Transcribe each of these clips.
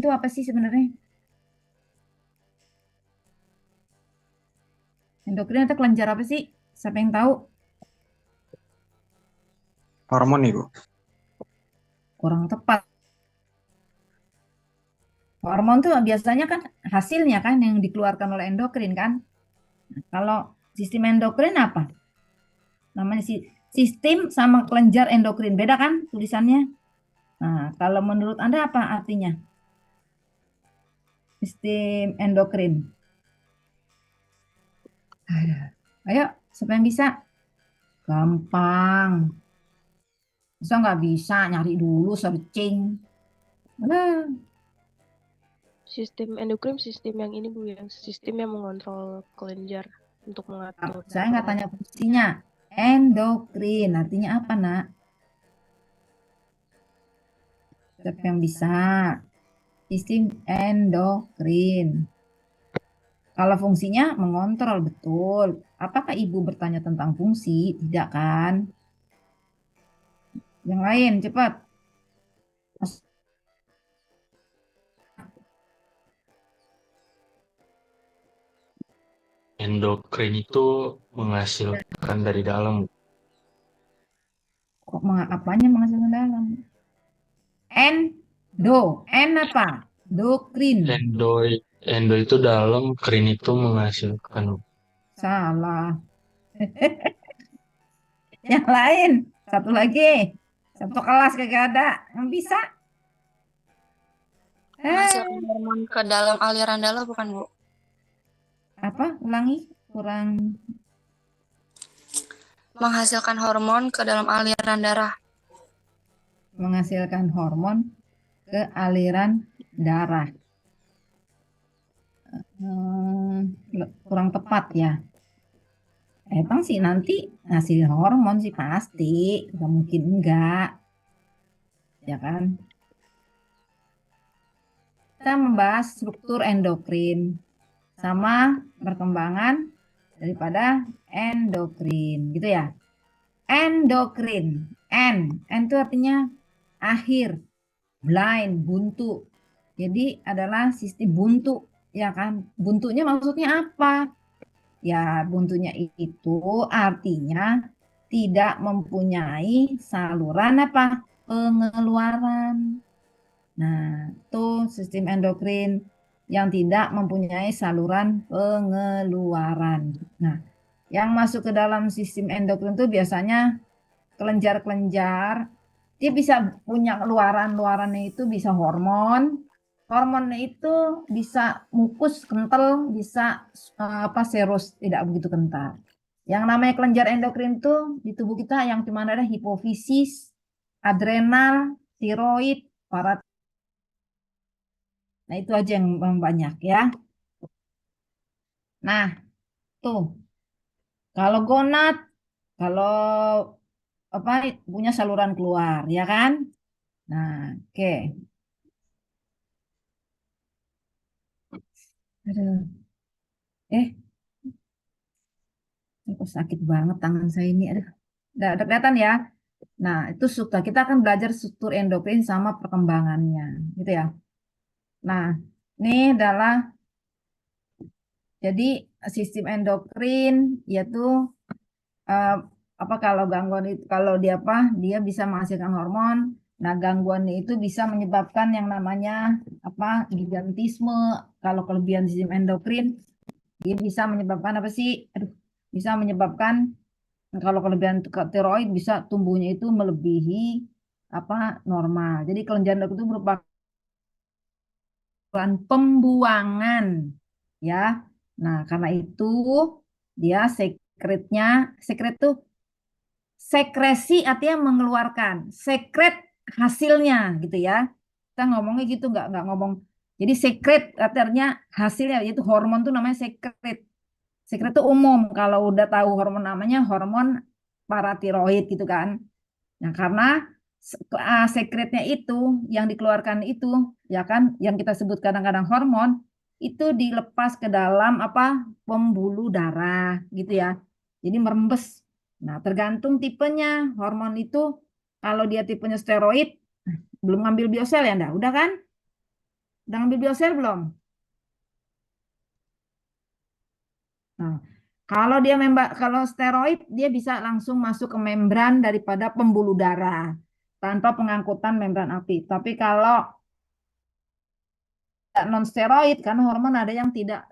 itu apa sih sebenarnya? Endokrin atau kelenjar apa sih? Siapa yang tahu? Hormon nih, Bu. Kurang tepat. Hormon tuh biasanya kan hasilnya kan yang dikeluarkan oleh endokrin kan. Kalau sistem endokrin apa? Namanya sistem sama kelenjar endokrin. Beda kan tulisannya? Nah, kalau menurut Anda apa artinya? Sistem endokrin. Ayo, siapa yang bisa? Gampang. Masa nggak bisa nyari dulu searching? Nah, Sistem endokrin sistem yang ini Bu, yang sistem yang mengontrol kelenjar untuk mengatur saya nggak hormon. tanya fungsinya. Endokrin artinya apa, Nak? Siapa yang bisa? Sistem endokrin. Kalau fungsinya mengontrol, betul. Apakah Ibu bertanya tentang fungsi? Tidak kan? Yang lain, cepat. Endokrin itu menghasilkan dari dalam. Kok apanya menghasilkan dalam? En apa? Dokrin. Endo, endo itu dalam, krin itu menghasilkan. Salah. Yang lain. Satu lagi. Satu kelas kagak ada. Yang bisa. Menghasilkan Eh, hormon ke dalam aliran darah bukan, Bu? apa? Ulangi. Kurang. Menghasilkan hormon ke dalam aliran darah. Menghasilkan hormon ke aliran darah. Kurang tepat ya. Emang sih nanti ngasih hormon sih pasti. Gak mungkin enggak. Ya kan? Kita membahas struktur endokrin sama perkembangan daripada endokrin gitu ya. Endokrin, N itu artinya akhir, blind, buntu. Jadi adalah sistem buntu, ya kan? Buntunya maksudnya apa? Ya, buntunya itu artinya tidak mempunyai saluran apa? Pengeluaran. Nah, itu sistem endokrin yang tidak mempunyai saluran pengeluaran. Nah, yang masuk ke dalam sistem endokrin itu biasanya kelenjar-kelenjar. Dia bisa punya luaran-luarannya itu bisa hormon. Hormonnya itu bisa mukus kental, bisa apa serus tidak begitu kental. Yang namanya kelenjar endokrin itu di tubuh kita yang cuma ada hipofisis, adrenal, tiroid, parat. Nah, itu aja yang banyak ya. Nah, tuh kalau gonad, kalau apa punya saluran keluar, ya kan? Nah, oke. Aduh. Eh, kok sakit banget tangan saya ini. Aduh. Udah ada kelihatan ya. Nah, itu suka. Kita akan belajar struktur endokrin sama perkembangannya, gitu ya. Nah, ini adalah jadi sistem endokrin yaitu eh, apa kalau gangguan itu kalau dia apa dia bisa menghasilkan hormon. Nah, gangguan itu bisa menyebabkan yang namanya apa gigantisme. Kalau kelebihan sistem endokrin dia bisa menyebabkan apa sih? Aduh, bisa menyebabkan kalau kelebihan tiroid bisa tumbuhnya itu melebihi apa normal. Jadi kelenjar endokrin itu merupakan pembuangan ya. Nah, karena itu dia sekret tuh sekresi artinya mengeluarkan, sekret hasilnya gitu ya. Kita ngomongnya gitu nggak ngomong. Jadi sekret artinya hasilnya yaitu hormon tuh namanya sekret. Sekret itu umum kalau udah tahu hormon namanya hormon paratiroid gitu kan. Nah, karena sekretnya itu yang dikeluarkan itu ya kan yang kita sebut kadang-kadang hormon itu dilepas ke dalam apa pembuluh darah gitu ya. Jadi merembes. Nah, tergantung tipenya hormon itu kalau dia tipenya steroid belum ngambil biosel ya enggak? Udah kan? Dengan bibliosfer belum? Nah, kalau steroid dia bisa langsung masuk ke membran daripada pembuluh darah tanpa pengangkutan membran aktif. Tapi kalau non steroid kan hormon ada yang tidak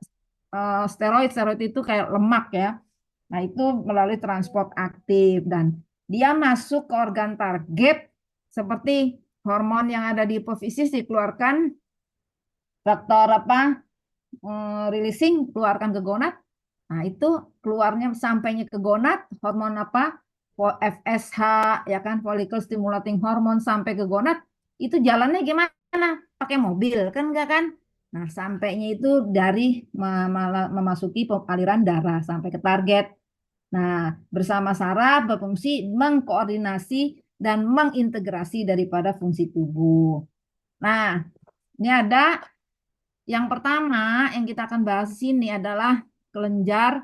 steroid. Steroid itu kayak lemak ya. Nah, itu melalui transport aktif dan dia masuk ke organ target seperti hormon yang ada di hipofisis dikeluarkan faktor apa releasing keluarkan ke gonad. Nah, itu keluarnya sampainya ke gonad hormon apa? FSH ya kan, follicle stimulating hormone sampai ke gonad. Itu jalannya gimana? Pakai mobil kan enggak kan? Nah, sampainya itu dari memasuki aliran darah sampai ke target. Nah, bersama saraf berfungsi mengkoordinasi dan mengintegrasi daripada fungsi tubuh. Nah, ini ada yang pertama yang kita akan bahas di sini adalah kelenjar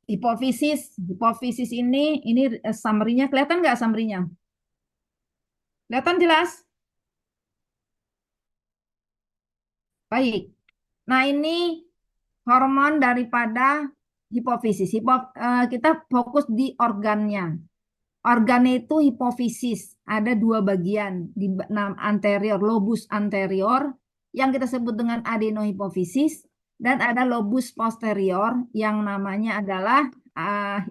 hipofisis. Hipofisis ini summary-nya kelihatan nggak summary-nya? Kelihatan jelas? Baik. Nah, ini hormon daripada hipofisis. Kita fokus di organnya. Organnya itu hipofisis. Ada dua bagian di anterior, lobus anterior yang kita sebut dengan adenohipofisis dan ada lobus posterior yang namanya adalah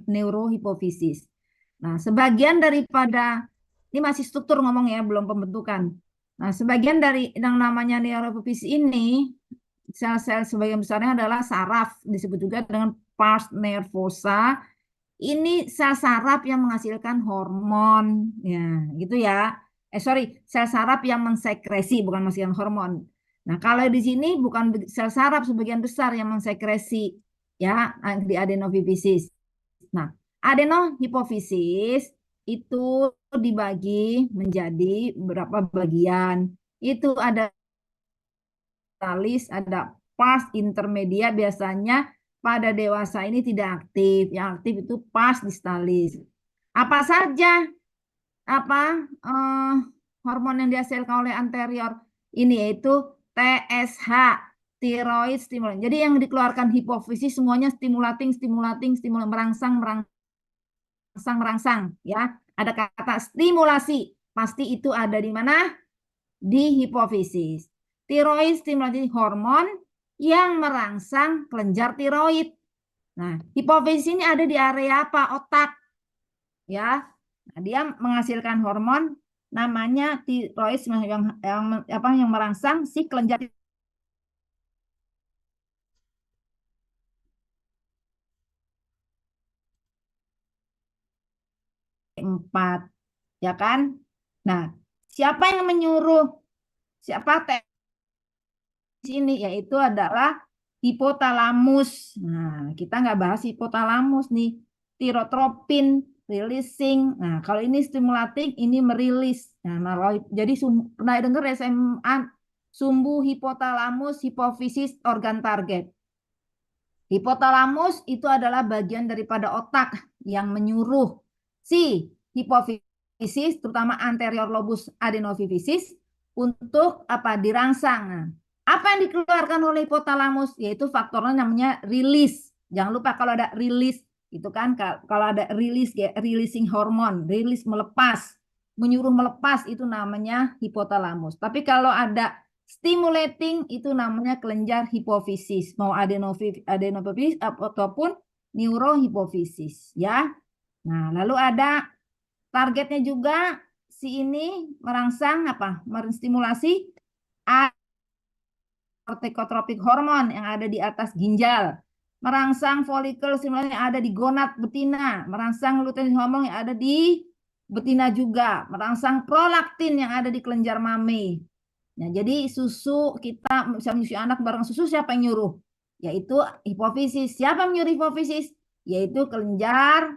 neurohipofisis. Nah, sebagian daripada ini masih struktur ngomong ya, belum pembentukan. Nah, sebagian dari yang namanya neurohipofisis ini sel-sel sebagian besarnya adalah saraf, disebut juga dengan pars nervosa. Ini sel saraf yang menghasilkan hormon, ya, gitu ya. Sorry, sel saraf yang mensekresi, bukan menghasilkan hormon. Nah, kalau di sini bukan sel saraf sebagian besar yang mensekresi, ya, di adenohipofisis. Nah, adenohipofisis itu dibagi menjadi beberapa bagian. Itu ada distalis, ada pars intermedia, biasanya pada dewasa ini tidak aktif. Yang aktif itu pars distalis. Apa saja hormon yang dihasilkan oleh anterior ini yaitu TSH, thyroid stimulan. Jadi yang dikeluarkan hipofisis semuanya stimulating, merangsang, ya. Ada kata stimulasi, pasti itu ada di mana? Di hipofisis. Tiroid stimulasi hormon yang merangsang kelenjar tiroid. Nah, hipofisis ini ada di area apa? Otak. Ya. Nah, dia menghasilkan hormon namanya tiroid yang merangsang si kelenjar 4, ya kan? Nah, siapa yang menyuruh? Siapa ini? Yaitu adalah hipotalamus. Nah, kita nggak bahas hipotalamus nih. Tirotropin, releasing. Nah, kalau ini stimulating, ini merilis. Nah, jadi pernah dengar SMA sumbu hipotalamus, hipofisis, organ target. Hipotalamus itu adalah bagian daripada otak yang menyuruh si hipofisis, terutama anterior lobus adenohipofisis, untuk apa? Dirangsang. Nah, apa yang dikeluarkan oleh hipotalamus? Yaitu faktornya namanya rilis. Jangan lupa kalau ada rilis, itu kan kalau ada rilis, releasing hormon, rilis melepas, menyuruh melepas, itu namanya hipotalamus. Tapi kalau ada stimulating itu namanya kelenjar hipofisis, mau adenohipofisis ataupun neurohipofisis, ya. Nah, lalu ada targetnya juga, si ini merangsang apa? Menstimulasi kortikotropik hormon yang ada di atas ginjal, merangsang folikel stimulasi yang ada di gonad betina, merangsang lutein hormon yang ada di betina juga, merangsang prolaktin yang ada di kelenjar mame. Nah, jadi susu kita bisa menyusui anak bareng susu, siapa yang nyuruh? Yaitu hipofisis. Siapa yang nyuruh hipofisis? Yaitu kelenjar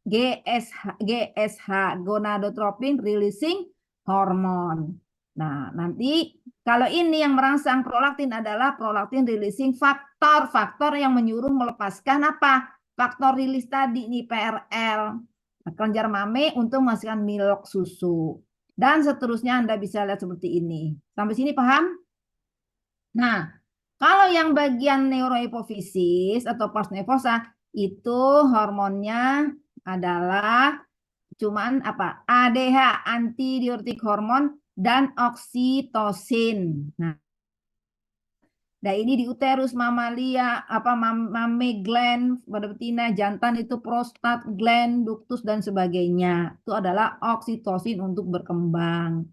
GSH, gonadotropin releasing hormone. Nah, nanti kalau ini yang merangsang prolaktin adalah prolaktin releasing faktor yang menyuruh melepaskan apa? Faktor rilis tadi nih, PRL. Kelenjar mame untuk menghasilkan milk susu. Dan seterusnya Anda bisa lihat seperti ini. Sampai sini paham? Nah, kalau yang bagian neurohipofisis atau pars nervosa itu hormonnya adalah cuman apa? ADH, antidiuretik hormon dan oksitosin. Nah, ini di uterus mamalia, apa mame gland pada betina, jantan itu prostat gland, ductus dan sebagainya. Itu adalah oksitosin untuk berkembang.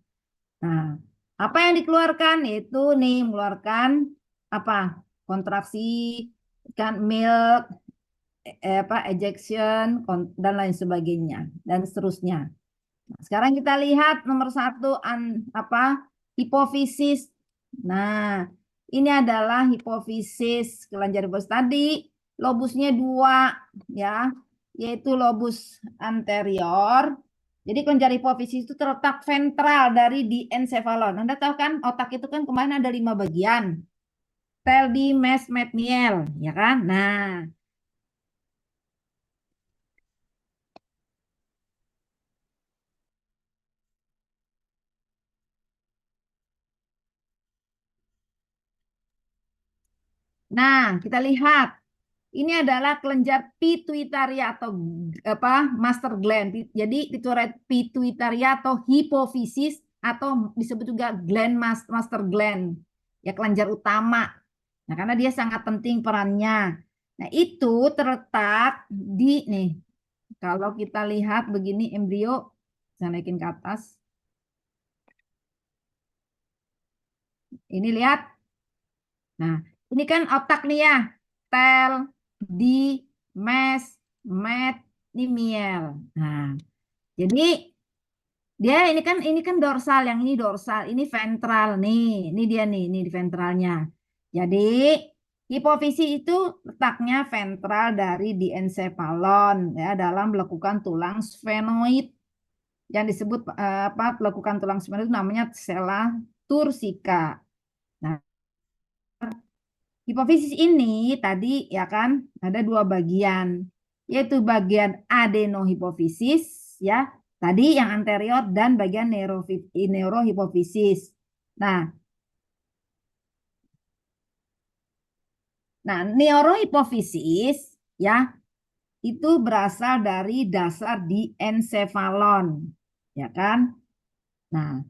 Nah, apa yang dikeluarkan? Itu nih mengeluarkan apa? Kontraksi, kan milk, apa ejection dan lain sebagainya dan seterusnya. Nah, sekarang kita lihat nomor satu apa hipofisis. Nah, ini adalah hipofisis kelenjar hipofisis tadi lobusnya dua ya, yaitu lobus anterior. Jadi kelenjar hipofisis itu terletak ventral dari diencephalon. Anda tahu kan otak itu kan kemarin ada 5 bagian. Teldi, mes, met, miel, ya kan? Nah, kita lihat. Ini adalah kelenjar pituitaria atau apa master gland. Jadi pituitaria atau hipofisis atau disebut juga gland master gland. Ya kelenjar utama. Nah, karena dia sangat penting perannya. Nah, itu terletak di nih. Kalau kita lihat begini embrio, saya naikin ke atas. Ini lihat. Nah, ini kan otak nih ya. Tel, di, mes, met, ini miel. Nah, jadi dia ini kan dorsal, yang ini dorsal, ini ventral nih. Ini dia nih, ini di ventralnya. Jadi hipofisis itu letaknya ventral dari diencephalon ya dalam lekukan tulang sphenoid yang disebut apa lekukan tulang sphenoid itu namanya sella tursika. Nah, hipofisis ini tadi ya kan ada 2 bagian, yaitu bagian adenohipofisis ya, tadi yang anterior dan bagian neurohipofisis. Nah, neurohipofisis ya itu berasal dari dasar diencephalon, ya kan? Nah,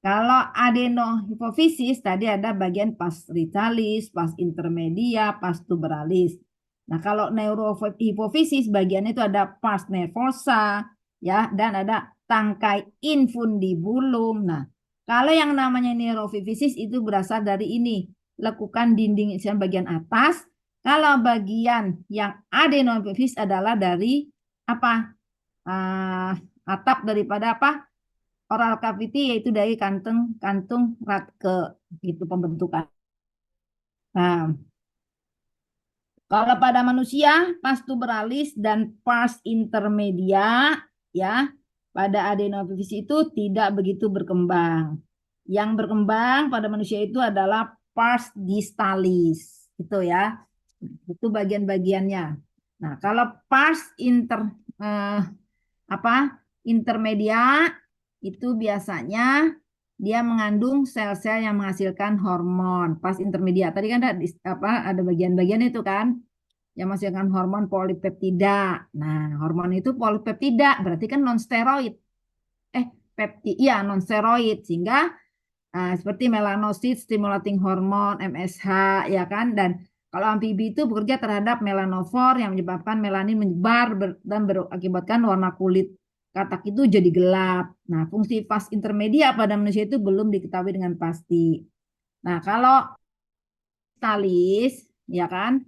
kalau adenohipofisis tadi ada bagian pars ritalis, pars intermedia, pars tuberalis. Nah, kalau neurohipofisis bagiannya itu ada pars nervosa ya dan ada tangkai infundibulum. Nah, kalau yang namanya neurohipofisis itu berasal dari ini, lekukan dinding bagian atas. Kalau bagian yang adenohipofisis adalah dari apa? Atap daripada apa? Oral cavity yaitu dari kantung Rathke itu pembentukan. Nah, kalau pada manusia pars tuberalis dan pars intermedia ya pada adenohipofisis itu tidak begitu berkembang. Yang berkembang pada manusia itu adalah pars distalis itu ya. Itu bagian-bagiannya. Nah, kalau pars intermedia itu biasanya dia mengandung sel-sel yang menghasilkan hormon. Pas intermediat tadi kan ada bagian-bagian itu kan yang menghasilkan hormon polipeptida. Nah, hormon itu polipeptida berarti kan non steroid. Iya non steroid sehingga seperti melanosit stimulating hormone MSH ya kan, dan kalau amfibi itu bekerja terhadap melanofor yang menyebabkan melanin menyebar dan berakibatkan warna kulit katak itu jadi gelap. Nah, fungsi fase intermedia pada manusia itu belum diketahui dengan pasti. Nah, kalau distalis, ya kan,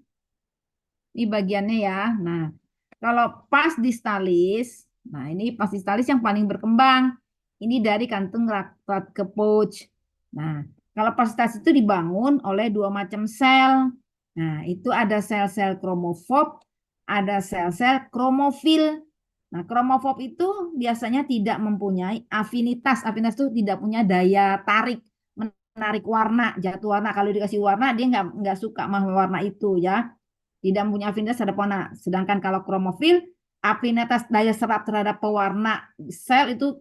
ini bagiannya ya. Nah, kalau pas distalis, nah ini pas distalis yang paling berkembang. Ini dari kantung Rathke pouch. Nah, kalau pas distalis itu dibangun oleh 2 macam sel. Nah, itu ada sel-sel kromofob, ada sel-sel kromofil. Nah, kromofob itu biasanya tidak mempunyai afinitas. Afinitas itu tidak punya daya tarik, menarik warna, jatuh warna. Kalau dikasih warna, dia nggak suka sama warna itu ya. Tidak punya afinitas terhadap warna. Sedangkan kalau kromofil, afinitas daya serap terhadap pewarna sel itu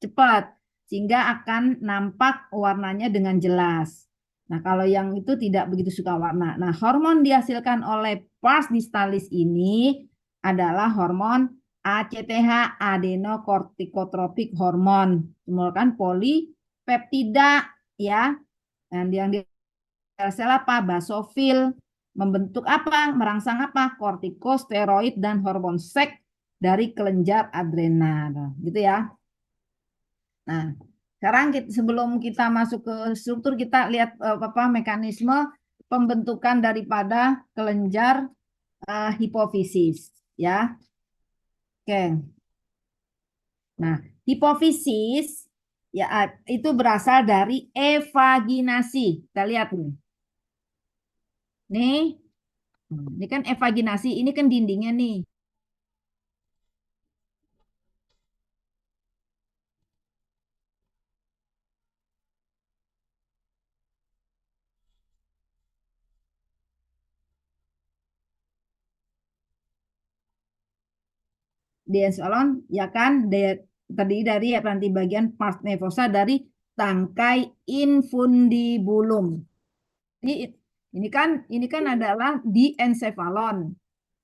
cepat, sehingga akan nampak warnanya dengan jelas. Nah, kalau yang itu tidak begitu suka warna. Nah, hormon dihasilkan oleh pars distalis ini adalah hormon ACTH, adenokortikotropik hormon, merupakan polipeptida ya. Dan yang di sel apa? Basofil, membentuk apa? Merangsang apa? Kortikosteroid dan hormon seks dari kelenjar adrenal, gitu ya. Nah, sekarang sebelum kita masuk ke struktur, kita lihat apa mekanisme pembentukan daripada kelenjar hipofisis, ya. Oke. Nah, hipofisis ya itu berasal dari evaginasi. Kita lihat nih. Ini kan evaginasi, ini kan dindingnya nih. Diensolon ya kan terdiri dari apa nanti bagian pars nervosa dari tangkai infundibulum. Ini kan adalah diencephalon.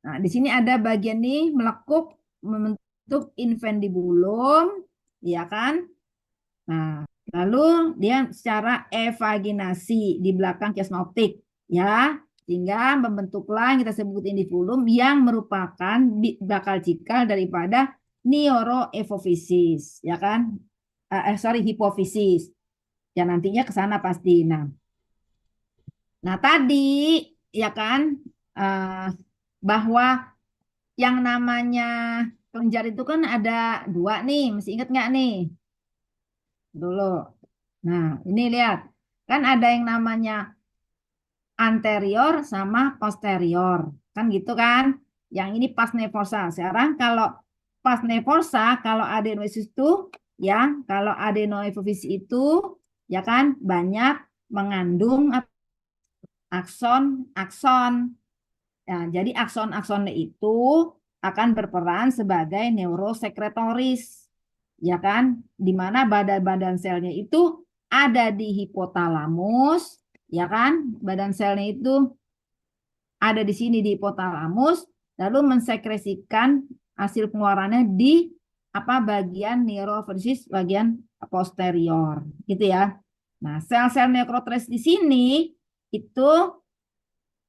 Nah, di sini ada bagian ini melekuk membentuk infundibulum, ya kan? Nah, lalu dia secara evaginasi di belakang chiasma optik, ya, sehingga membentuklah yang kita sebut infundibulum yang merupakan bakal cikal daripada neuroepofisis, ya kan? Hipofisis. Ya nantinya ke sana pasti. Nah tadi ya kan bahwa yang namanya kelenjar itu kan ada dua nih, masih ingat nggak nih? Dulu. Nah, ini lihat. Kan ada yang namanya anterior sama posterior. Kan gitu kan? Yang ini pars nervosa. Sekarang kalau pars nervosa, kalau adenoides itu, ya, kalau adenoifosis itu, ya kan, banyak mengandung akson-akson. Ya, jadi akson-akson itu akan berperan sebagai neurosekretoris, ya kan? Di mana badan-badan selnya itu ada di hipotalamus, ya kan? Badan selnya itu ada di sini di hipotalamus, lalu mensekresikan hasil pengeluarannya di apa bagian neurofisis bagian posterior, gitu ya. Nah, sel-sel nekrotres di sini itu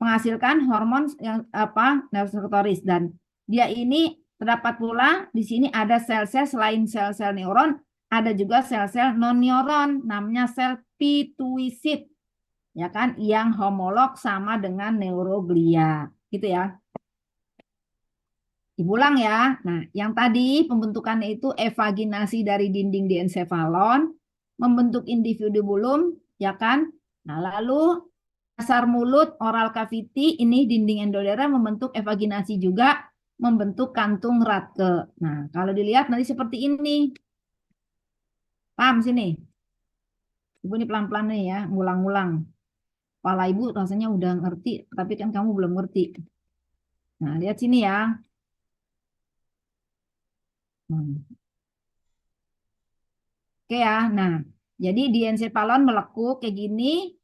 menghasilkan hormon yang apa neurosekretoris dan dia ini terdapat pula di sini ada sel-sel selain sel-sel neuron ada juga sel-sel non neuron namanya sel pituisit ya kan yang homolog sama dengan neuroglia gitu ya. Diulang ya. Nah, yang tadi pembentukannya itu evaginasi dari dinding diencephalon membentuk infundibulum ya kan. Nah, lalu dasar mulut oral cavity ini dinding endoderma membentuk evaginasi juga membentuk kantung Rathke. Nah, kalau dilihat nanti seperti ini. Paham sini? Ibu ini pelan-pelan nih ya, ngulang-ngulang. Kepala ibu rasanya udah ngerti, tapi kan kamu belum ngerti. Nah, lihat sini ya. Oke ya. Nah, jadi diencephalon melekuk kayak gini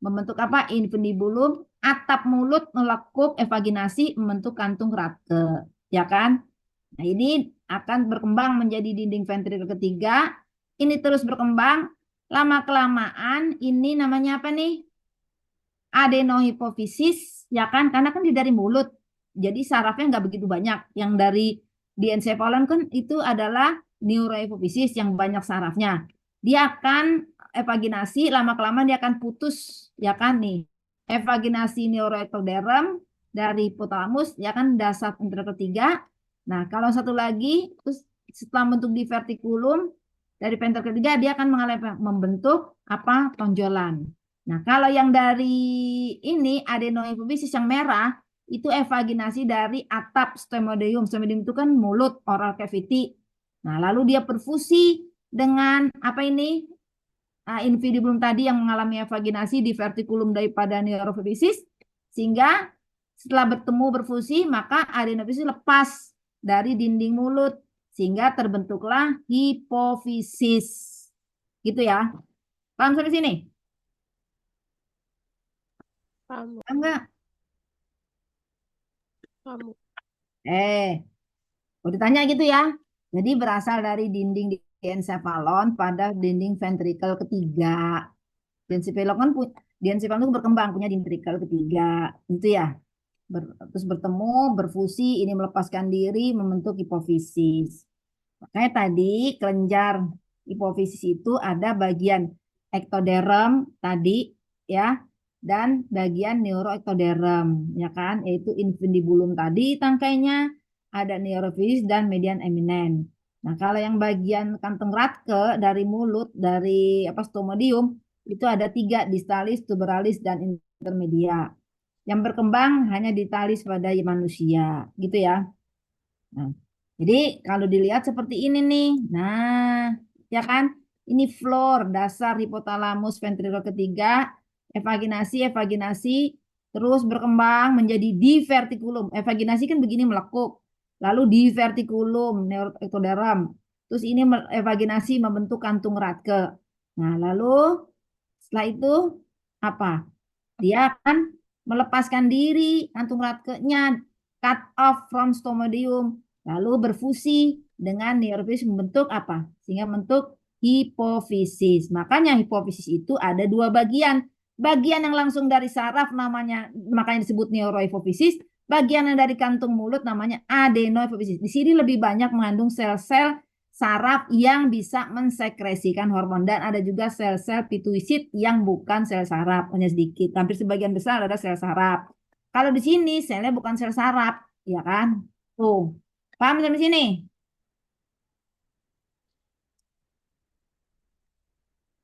membentuk apa? Infundibulum, atap mulut melekuk evaginasi membentuk kantung Rathke, ya kan? Nah, ini akan berkembang menjadi dinding ventrikel ketiga. Ini terus berkembang. Lama-kelamaan ini namanya apa nih? Adenohipofisis, ya kan? Karena kan dia dari mulut. Jadi sarafnya nggak begitu banyak. Yang dari diencephalon kan itu adalah neurohipofisis yang banyak sarafnya. Dia akan evaginasi, lama-kelamaan dia akan putus, ya kan nih. Evaginasi neuroectoderm dari hipotalamus, ya kan dasar ventrikel ketiga. Nah, kalau satu lagi, terus setelah bentuk di vertikulum, dari ventrikel ketiga dia akan mengalami membentuk apa tonjolan. Nah, kalau yang dari ini adenohipofisis yang merah itu evaginasi dari atap stomodium. Stomodium itu kan mulut oral cavity. Nah, lalu dia perfusi dengan apa ini? Infundibulum tadi yang mengalami evaginasi di vertikulum daripada neurofisis sehingga setelah bertemu berfusi maka adenofisis lepas dari dinding mulut sehingga terbentuklah hipofisis. Gitu ya. Paham sampai sini? Paham, Bu. Paham nggak? Paham, Bu. Kalau ditanya gitu ya. Jadi berasal dari dinding di encephalon pada dinding ventrikel ketiga. Diencephalon kan diencephalon itu berkembang punya ventrikel ketiga. Itu ya. Terus bertemu, berfusi, ini melepaskan diri, membentuk hipofisis. Makanya tadi kelenjar hipofisis itu ada bagian ektoderm tadi ya dan bagian neuroektoderm ya kan yaitu infundibulum tadi tangkainya ada neurofisis dan median eminent. Nah, kalau yang bagian kantong Rathke dari mulut dari apa stomodium itu ada tiga distalis, tuberalis dan intermedia. Yang berkembang hanya ditalis pada manusia gitu ya. Nah, jadi kalau dilihat seperti ini nih. Nah, ya kan? Ini floor dasar hipotalamus ventrikel ketiga, evaginasi, terus berkembang menjadi divertikulum. Evaginasi kan begini melekuk. Lalu divertikulum, neuroektoderm. Terus ini evaginasi membentuk kantung Rathke. Nah, lalu setelah itu apa? Dia akan melepaskan diri kantung Rathke-nya, cut off from stomodium, lalu berfusi dengan neurofisis membentuk apa? Sehingga membentuk hipofisis. Makanya hipofisis itu ada dua bagian. Bagian yang langsung dari saraf namanya, makanya disebut neurohipofisis. Bagian yang dari kantung mulut namanya adenohipofisis. Di sini lebih banyak mengandung sel-sel saraf yang bisa mensekresikan hormon dan ada juga sel-sel pituisit yang bukan sel saraf, hanya sedikit. Hampir sebagian besar ada sel saraf. Kalau di sini selnya bukan sel saraf, ya kan? Tuh, paham sampai sini?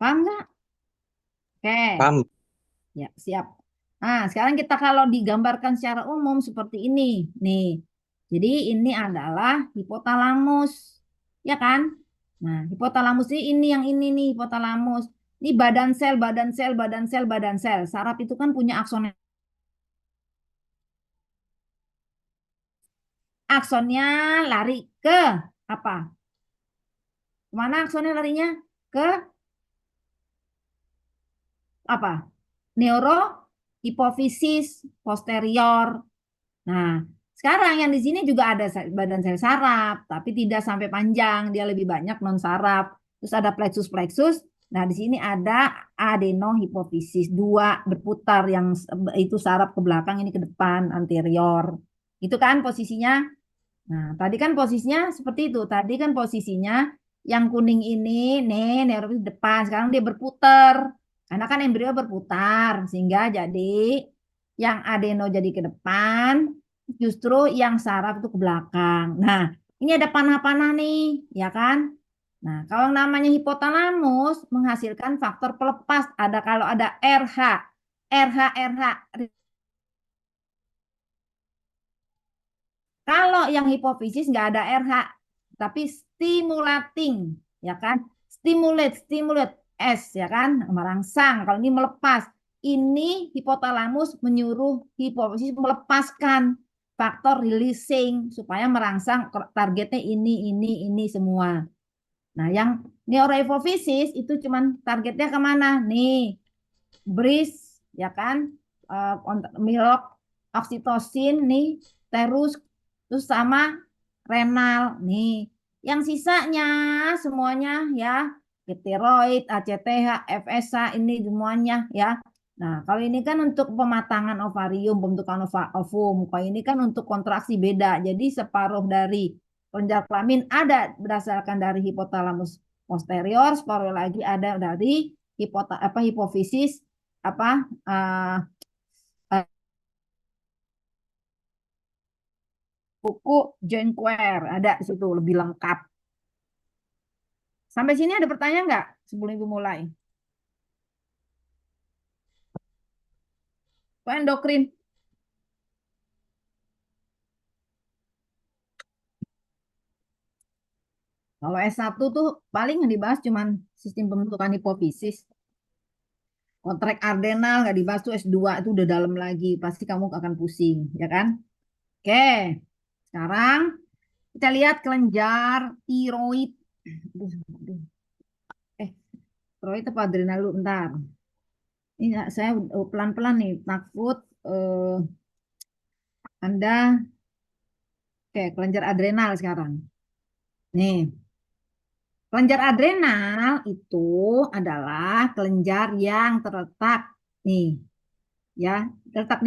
Paham nggak? Oke, Paham. ya siap. Nah, sekarang kita kalau digambarkan secara umum seperti ini, nih. Jadi ini adalah hipotalamus, ya kan? Nah, hipotalamus ini yang ini nih hipotalamus. Ini badan sel, badan sel, badan sel, badan sel. Saraf itu kan punya akson. Aksonnya lari ke apa? Kemana aksonnya larinya? Ke apa? Neuro hipofisis posterior. Nah, sekarang yang di sini juga ada badan sel saraf, tapi tidak sampai panjang, dia lebih banyak non saraf. Terus ada plexus-plexus. Nah, di sini ada adenohipofisis, dua berputar yang itu saraf ke belakang, ini ke depan anterior. Itu kan posisinya. Nah, tadi kan posisinya seperti itu. Tadi kan posisinya yang kuning ini, nih, neurofis depan. Sekarang dia berputar. Karena kan embrio berputar. Sehingga jadi yang adeno jadi ke depan, justru yang saraf itu ke belakang. Nah, ini ada panah-panah nih, ya kan? Nah, kalau namanya hipotalamus menghasilkan faktor pelepas. Ada kalau ada RH, RH. Kalau yang hipofisis nggak ada RH, tapi stimulating, ya kan? Stimulate, S, ya kan? Merangsang. Kalau ini melepas. Ini hipotalamus menyuruh hipofisis melepaskan faktor releasing supaya merangsang targetnya ini semua. Nah, yang neurohipofisis itu cuman targetnya kemana? Nih, bris, ya kan? Milk, oksitosin, nih, terus terus sama renal nih. Yang sisanya semuanya ya tiroid, ACTH, FSH ini semuanya ya. Nah, kalau ini kan untuk pematangan ovarium, pembentukan ovum. Kalau ini kan untuk kontraksi beda. Jadi separuh dari kelenjar kelamin ada berdasarkan dari hipotalamus posterior, separuh lagi ada dari hipofisis apa uh, buku Jenquer ada di situ lebih lengkap. Sampai sini ada pertanyaan nggak sebelum ibu mulai? Kok endokrin? Kalau S1 tuh paling yang dibahas cuman sistem pembentukan hipofisis. Kontrak Ardenal nggak dibahas tuh S2 itu udah dalam lagi. Pasti kamu akan pusing, ya kan? Oke, sekarang kita lihat kelenjar tiroid. Aduh, aduh. Tiroid apa adrenal dulu, bentar. Ini saya pelan-pelan nih, takut Anda kayak kelenjar adrenal sekarang. Nih, kelenjar adrenal itu adalah kelenjar yang terletak nih, ya, terletak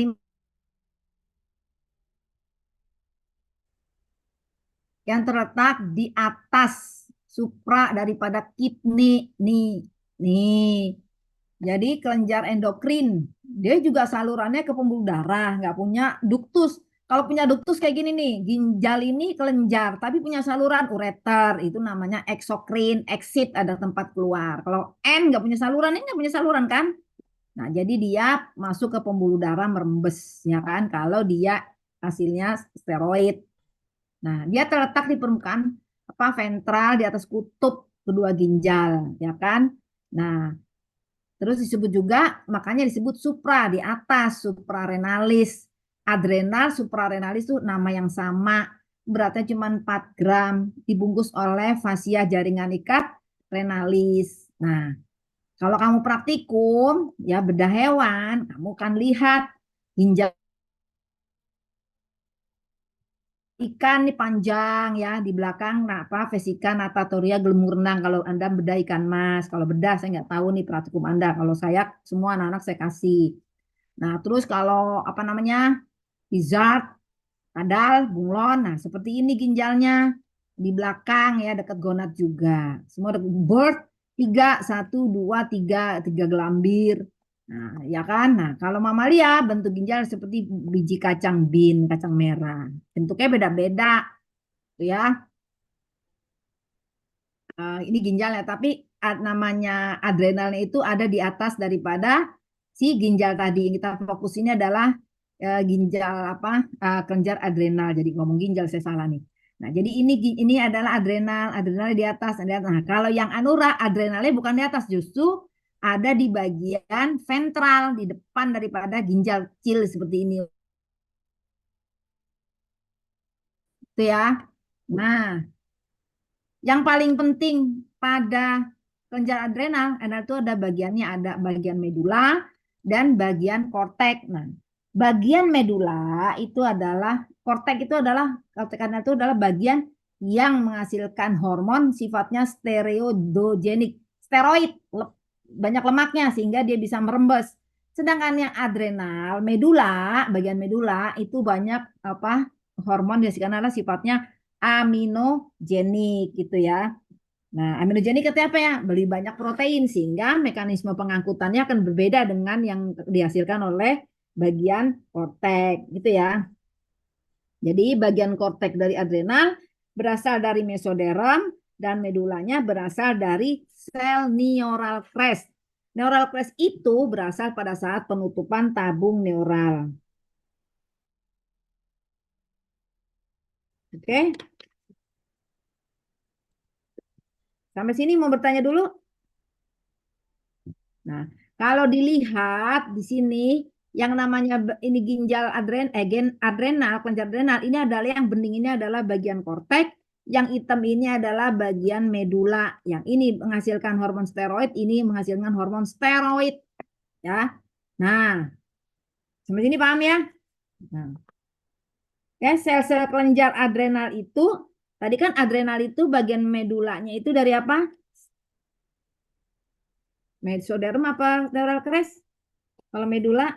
di atas supra daripada kidney nih. Nih. Jadi kelenjar endokrin, dia juga salurannya ke pembuluh darah, nggak punya duktus. Kalau punya duktus kayak gini nih, ginjal ini kelenjar, tapi punya saluran ureter, itu namanya eksokrin, exit ada tempat keluar. Kalau N nggak punya saluran, ini nggak punya saluran kan? Nah, jadi dia masuk ke pembuluh darah merembes, ya kan? Kalau dia hasilnya steroid. Nah, dia terletak di permukaan apa ventral di atas kutub kedua ginjal, ya kan? Nah, terus disebut juga, makanya disebut supra di atas, suprarenalis. Adrenal, suprarenalis itu nama yang sama. Beratnya cuma 4 gram, dibungkus oleh fasia jaringan ikat renalis. Nah, kalau kamu praktikum, ya bedah hewan, kamu kan lihat ginjal ikan nih panjang ya di belakang nah apa vesika natatoria gelembung renang kalau Anda bedah ikan mas. Kalau bedah saya nggak tahu nih praktikum Anda. Kalau saya semua anak-anak saya kasih. Nah, terus kalau apa namanya? Lizard, kadal, bunglon. Nah, seperti ini ginjalnya di belakang ya dekat gonad juga. Semua bird tiga, satu, dua, tiga, tiga gelambir. Nah, ya kan? Nah, kalau mamalia bentuk ginjal seperti biji kacang bean, kacang merah. Bentuknya beda-beda, tuh ya. Ini ginjalnya, tapi namanya adrenalnya itu ada di atas daripada si ginjal tadi. Yang kita fokus ini adalah ginjal apa? Kelenjar adrenal. Jadi ngomong ginjal saya salah nih. Nah, jadi ini adalah adrenal, adrenal di atas. Nah, kalau yang anura adrenalnya bukan di atas, justru ada di bagian ventral di depan daripada ginjal kecil seperti ini. Itu ya. Nah, yang paling penting pada kelenjar adrenal, itu ada bagiannya, ada bagian medula dan bagian kortek. Nah, bagian medula itu adalah kortek itu adalah kortek itu adalah bagian yang menghasilkan hormon sifatnya steroidogenik, steroid banyak lemaknya sehingga dia bisa merembes. Sedangkan yang adrenal, medula, bagian medula itu banyak apa hormon dihasilkan adalah sifatnya aminogenik gitu ya. Nah, aminogenik itu apa ya? Beli banyak protein sehingga mekanisme pengangkutannya akan berbeda dengan yang dihasilkan oleh bagian kortek gitu ya. Jadi bagian kortek dari adrenal berasal dari mesoderm dan medulanya berasal dari sel neural crest. Neural crest itu berasal pada saat penutupan tabung neural. Oke? Sampai sini mau bertanya dulu? Nah, kalau dilihat di sini yang namanya ini ginjal adrenal, kelenjar adrenal ini adalah yang bening ini adalah bagian kortek, yang hitam ini adalah bagian medula. Yang ini menghasilkan hormon steroid, ini menghasilkan hormon steroid, ya. Nah, sampai sini paham ya? Nah, ya sel-sel kelenjar adrenal itu tadi kan adrenal itu bagian medulanya itu dari apa? Mesoderm apa neural crest? Kalau medula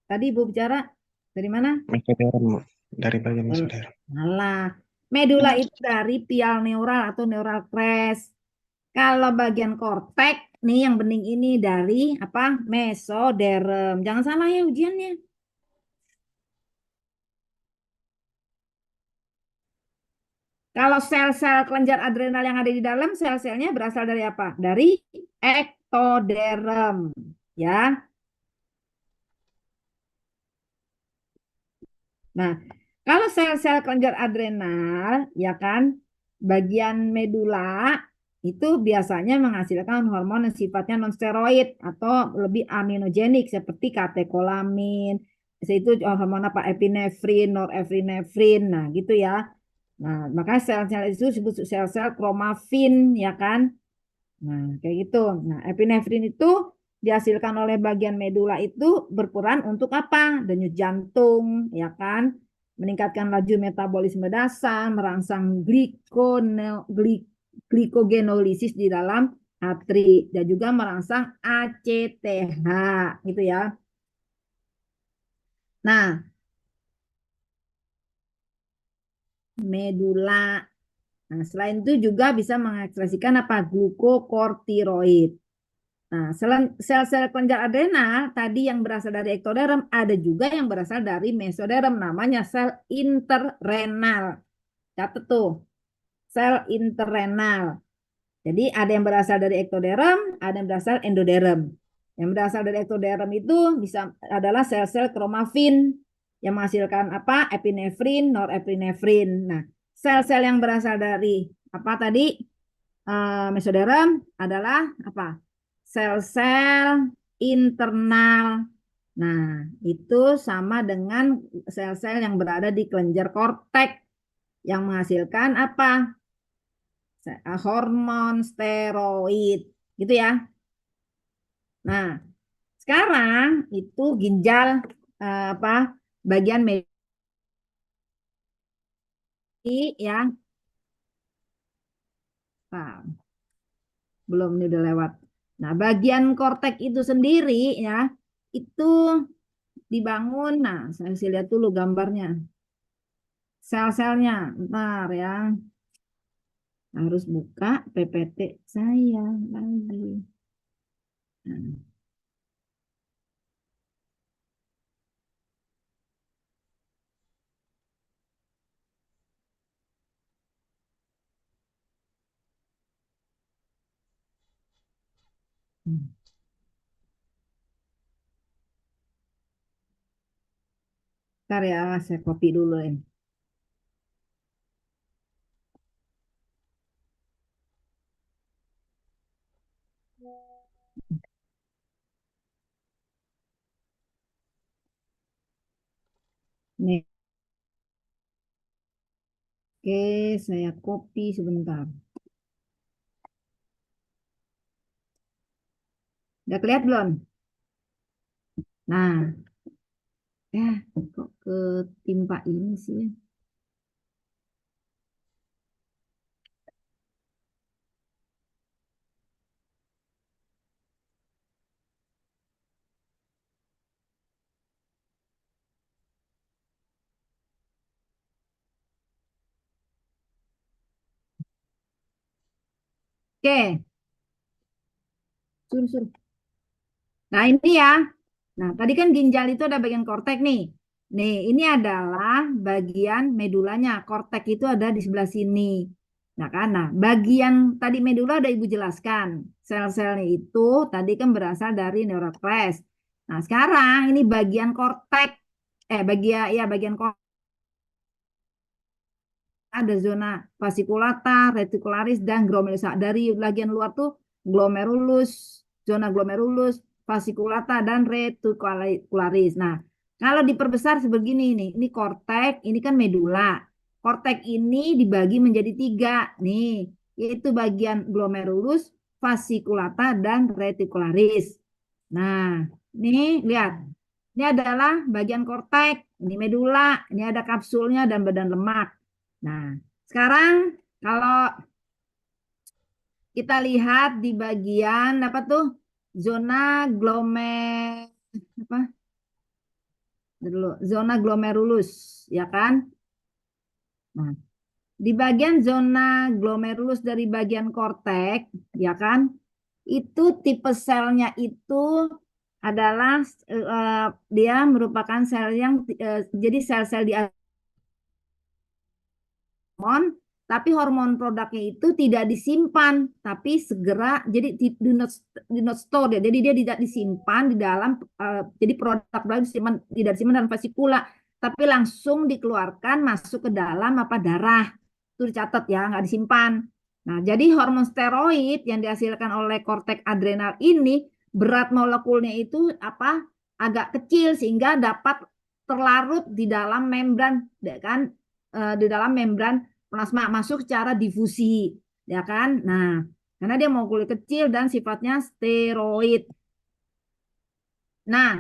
tadi Ibu bicara dari mana? Mesoderm, Bu. Dari bagian mesoderm. Malah medula itu dari pial neural atau neural crest. Kalau bagian kortek nih yang bening ini dari apa? Mesoderm. Jangan salah ya ujiannya. Kalau sel-sel kelenjar adrenal yang ada di dalam sel-selnya berasal dari apa? Dari ektoderm, ya. Nah, kalau sel-sel kelenjar adrenal, ya kan, bagian medula itu biasanya menghasilkan hormon yang sifatnya nonsteroid atau lebih aminogenik seperti katekolamin, itu hormon apa epinefrin, norepinefrin, nah gitu ya. Nah, maka sel-sel itu disebut sel-sel kromafin, ya kan? Nah, kayak gitu. Nah, epinefrin itu dihasilkan oleh bagian medula itu berperan untuk apa? Denyut jantung, ya kan? Meningkatkan laju metabolisme dasar, merangsang glikogenolisis di dalam atri dan juga merangsang ACTH gitu ya. Nah, medula. Nah, selain itu juga bisa mengekspresikan apa? Glukokortiroid. Nah, sel-sel kelenjar adrenal tadi yang berasal dari ektoderm ada juga yang berasal dari mesoderm, namanya sel interrenal. Catat tuh, sel interrenal. Jadi ada yang berasal dari ektoderm, ada yang berasal endoderm. Yang berasal dari ektoderm itu bisa adalah sel-sel kromafin yang menghasilkan apa? Epinefrin, norepinefrin. Nah, sel-sel yang berasal dari apa tadi? Mesoderm adalah apa? Sel-sel internal. Nah, itu sama dengan sel-sel yang berada di kelenjar korteks yang menghasilkan apa? Hormon steroid, gitu ya. Nah, sekarang itu ginjal apa? Bagian medis yang nah, belum ini udah lewat. Nah, bagian korteks itu sendiri ya, itu dibangun. Nah, saya lihat dulu gambarnya. Sel-selnya, ntar ya. Harus buka PPT saya lagi. Nah. Ntar ya, saya copy dulu ini. Nih, oke, saya copy sebentar. Udah kelihatan belum? Nah, kok ketimpa ini sih? Oke, suruh. Nah, ini ya. Nah, tadi kan ginjal itu ada bagian korteks nih. Nih, ini adalah bagian medulanya. Korteks itu ada di sebelah sini. Nah, karena bagian tadi medula udah Ibu jelaskan. Sel-selnya itu tadi kan berasal dari neurocles. Nah, sekarang ini bagian korteks. Bagian korteks ada zona fasciculata, reticularis, dan glomerulus. Dari bagian luar tuh glomerulus, zona glomerulus, fasciculata, dan reticularis. Nah, kalau diperbesar sebegini ini korteks, ini kan medula. Korteks ini dibagi menjadi 3, nih, yaitu bagian glomerulus, fasciculata, dan reticularis. Nah, ini lihat. Ini adalah bagian korteks, ini medula, ini ada kapsulnya dan badan lemak. Nah, sekarang kalau kita lihat di bagian apa tuh? Zona apa? Zona glomerulus, ya kan? Nah, di bagian zona glomerulus dari bagian korteks, ya kan? Itu tipe selnya itu adalah dia merupakan sel yang jadi sel-sel di hormon, tapi hormon produknya itu tidak disimpan, tapi segera jadi do not store ya. Jadi dia tidak disimpan di dalam jadi produk disimpan tidak disimpan dalam vasikula, tapi langsung dikeluarkan masuk ke dalam apa darah. Itu dicatat ya, nggak disimpan. Nah, jadi hormon steroid yang dihasilkan oleh korteks adrenal ini berat molekulnya itu apa? Agak kecil sehingga dapat terlarut di dalam membran, kan? Di dalam membran plasma masuk secara difusi, ya kan? Nah, karena dia molekul kecil dan sifatnya steroid. Nah,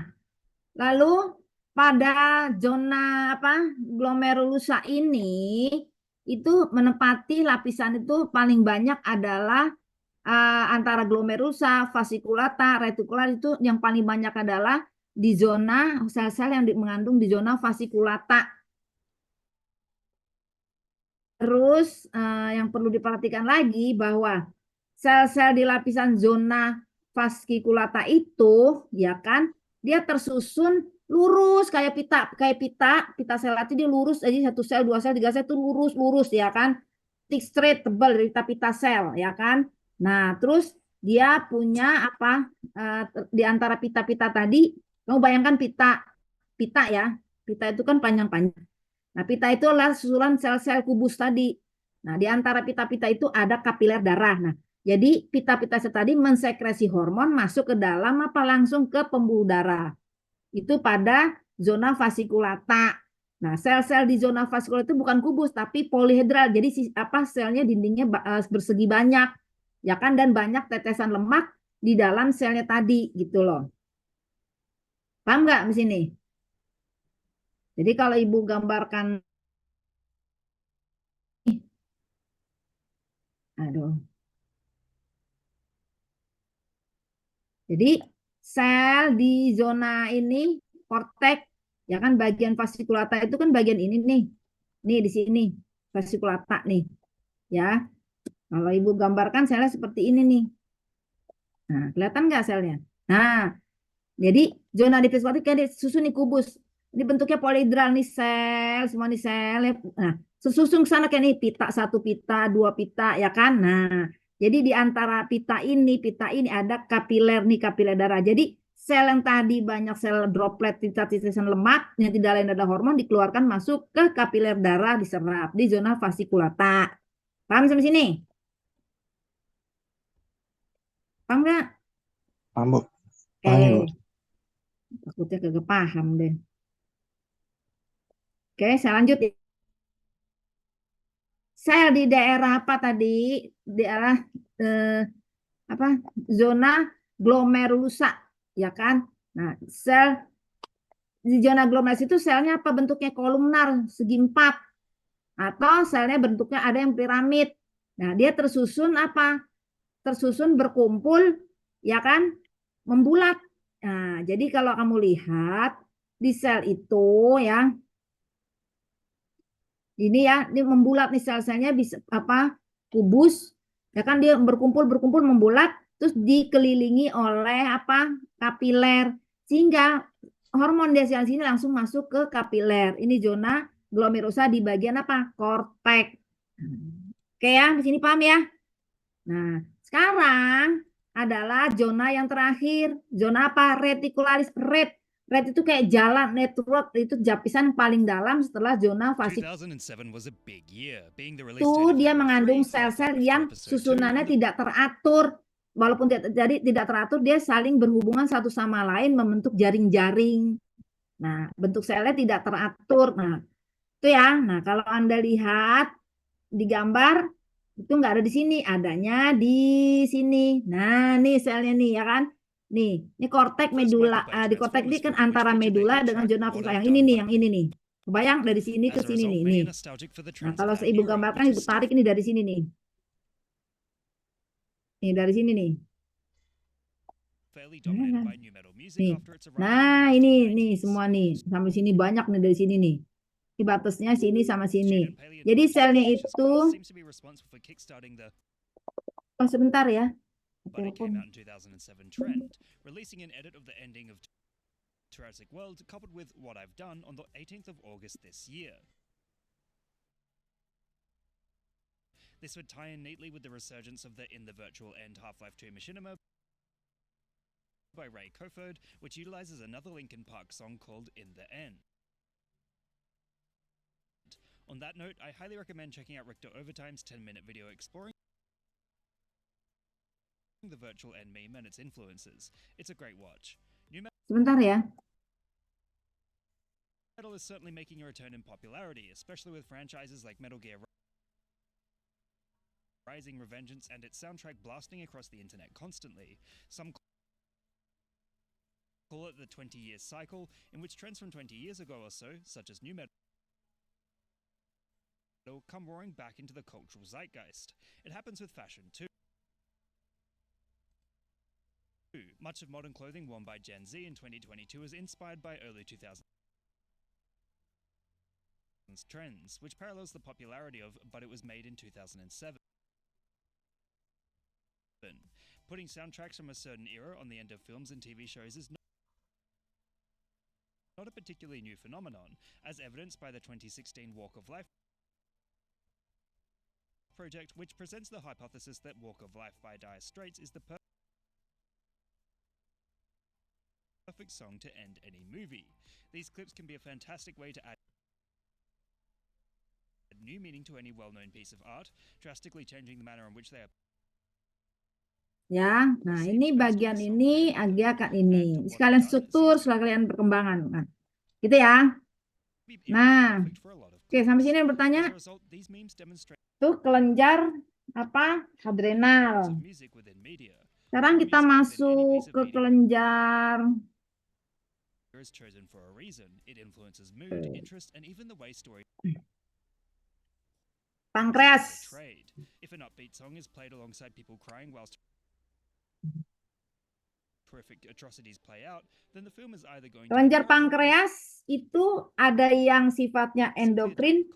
lalu pada zona apa glomerulosa ini itu menempati lapisan itu paling banyak adalah antara glomerulosa, fasciculata, retikular itu yang paling banyak adalah di zona sel-sel yang mengandung di zona fasciculata. Terus yang perlu diperhatikan lagi bahwa sel-sel di lapisan zona fasciculata itu ya kan dia tersusun lurus kayak pita selati dia lurus aja satu sel dua sel tiga sel itu lurus lurus ya kan thick straight tebal dari pita sel ya kan. Nah terus dia punya apa di antara pita-pita tadi kamu bayangkan pita pita ya pita itu kan panjang-panjang. Nah, pita itu adalah susulan sel-sel kubus tadi. Nah, di antara pita-pita itu ada kapiler darah. Nah, jadi pita-pita tadi mensekresi hormon masuk ke dalam apa langsung ke pembuluh darah. Itu pada zona fasciculata. Nah, sel-sel di zona fasciculata itu bukan kubus tapi polihedral. Jadi apa selnya dindingnya bersegi banyak. Ya kan dan banyak tetesan lemak di dalam selnya tadi gitu loh. Paham nggak di sini? Jadi kalau Ibu gambarkan aduh. Jadi sel di zona ini korteks ya kan bagian fasciculata itu kan bagian ini nih. Nih di sini fasciculata nih. Ya. Kalau Ibu gambarkan selnya seperti ini nih. Nah, kelihatan nggak selnya? Nah, jadi zona di fasciculata kayak susun nih kubus. Ini bentuknya polihedral nih sel, semua nih sel. Nah, sesusun ke sana kayak nih pita satu pita, dua pita ya kan. Nah, jadi di antara pita ini ada kapiler nih kapiler darah. Jadi sel yang tadi banyak sel droplet titisan lemak yang tidak lain adalah hormon dikeluarkan masuk ke kapiler darah diserap di zona fasciculata. Paham sampai sini? Paham nggak? Paham, Bu. Oke, Paham ya, Bu. takutnya kagak paham deh. Oke, saya lanjut. Sel di daerah apa tadi? Daerah apa? Zona glomerulosa, ya kan? Nah, sel di zona glomerulus itu selnya apa bentuknya kolumnar segi empat atau selnya bentuknya ada yang piramid. Nah, dia tersusun apa? Tersusun berkumpul, ya kan? Membulat. Nah, jadi kalau kamu lihat di sel itu ya, ini ya, ini membulat nih sel-selnya bisa apa? Kubus, ya kan dia berkumpul membulat, terus dikelilingi oleh apa? Kapiler, sehingga hormon di sini langsung masuk ke kapiler. Ini zona glomerulosa di bagian apa? Korteks. Oke ya, di sini paham ya? Nah, sekarang adalah zona yang terakhir. Zona apa? Reticularis. Red itu kayak jalan network itu lapisan paling dalam setelah zona fasciculata. 2007 was a big year, being the release Itu date of dia Halo mengandung 3, sel-sel South Park yang episode 2, susunannya and the tidak teratur. Walaupun jadi tidak teratur, dia saling berhubungan satu sama lain membentuk jaring-jaring. Nah, bentuk selnya tidak teratur. Nah, itu ya. Nah, kalau Anda lihat di gambar itu nggak ada di sini, adanya di sini. Nah, nih selnya nih ya kan. Nih, ini korteks first medula. Michael Bay Di korteks ini Transformers kan film, which antara featured the medula hit dengan track zona What fasciculata. I've Yang ini Done, nih, But yang ini nih. Kebayang dari sini ke as a sini result, nih. many Nih. are nostalgic for the Nah, kalau Trans-Am ibu era, gambarkan, which ibu is tarik ini dari sini nih. Nih, dari sini nih. fairly dominated by new metal music Nih. after its arrival Nah, in the ini 1990s. semua nih. Sampai sini banyak nih dari sini nih. Ini batasnya sini sama sini. Student Jadi paleontology selnya Cretaceous itu, past seems to be responsible for kickstarting the oh sebentar ya. But It Came Telepon. Out in 2007 trend, releasing an edit of the ending of Jurassic World coupled with What I've Done on the 18th of August this year. This would tie in neatly with the resurgence of the In the Virtual End Half-Life 2 Machinima by Ray Kofod, which utilizes another Linkin Park song called In the End. On that note, I highly recommend checking out Richter Overtime's 10-minute video exploring the virtual end meme and its influences. It's a great watch. New Sebentar ya. Metal is certainly making a return in popularity, especially with franchises like Metal Gear Rising, Revengeance, and its soundtrack blasting across the internet constantly. Some call it the 20-year cycle, in which trends from 20 years ago or so, such as new metal, come roaring back into the cultural zeitgeist. It happens with fashion too. Much of modern clothing worn by Gen Z in 2022 is inspired by early 2000s trends, which parallels the popularity of But It Was Made in 2007. Putting soundtracks from a certain era on the end of films and TV shows is not a particularly new phenomenon, as evidenced by the 2016 Walk of Life project, which presents the hypothesis that Walk of Life by Dire Straits is the perfect song to end any movie. These clips can be a fantastic way to add new meaning to any well-known piece of art, drastically changing the manner in which they are Ya, nah ini bagian ini agak ini. Sekalian struktur, sekalian perkembangan. Nah, gitu ya. Nah, oke, sampai sini yang bertanya. Tuh kelenjar apa? Adrenal. Sekarang kita masuk ke kelenjar pankreas. Kelenjar pankreas itu ada yang sifatnya endokrin,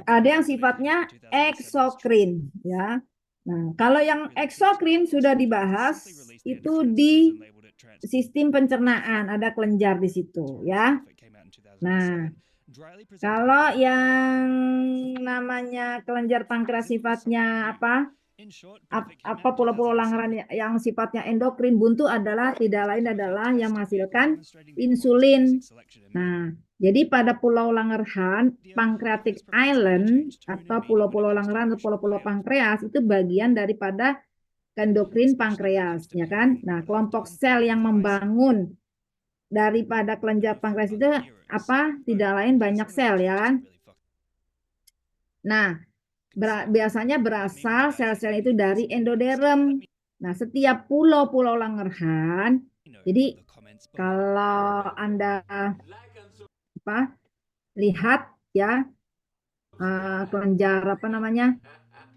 ada yang sifatnya eksokrin, ya. Nah, kalau yang eksokrin sudah dibahas itu di sistem pencernaan, ada kelenjar di situ, ya. Nah, kalau yang namanya kelenjar pankreas sifatnya apa pulau-pulau Langeran yang sifatnya endokrin buntu adalah tidak lain adalah yang menghasilkan insulin. Nah, jadi pada Pulau Langeran, Pancreatic Island atau pulau-pulau Langeran atau pulau-pulau pankreas itu bagian daripada endokrin pankreas, ya kan? Nah, kelompok sel yang membangun daripada kelenjar pankreas itu apa? Tidak lain banyak sel, ya kan? Nah, biasanya berasal sel-sel itu dari endoderm. Nah, setiap pulau-pulau Langerhans, jadi kalau Anda lihat ya kelenjar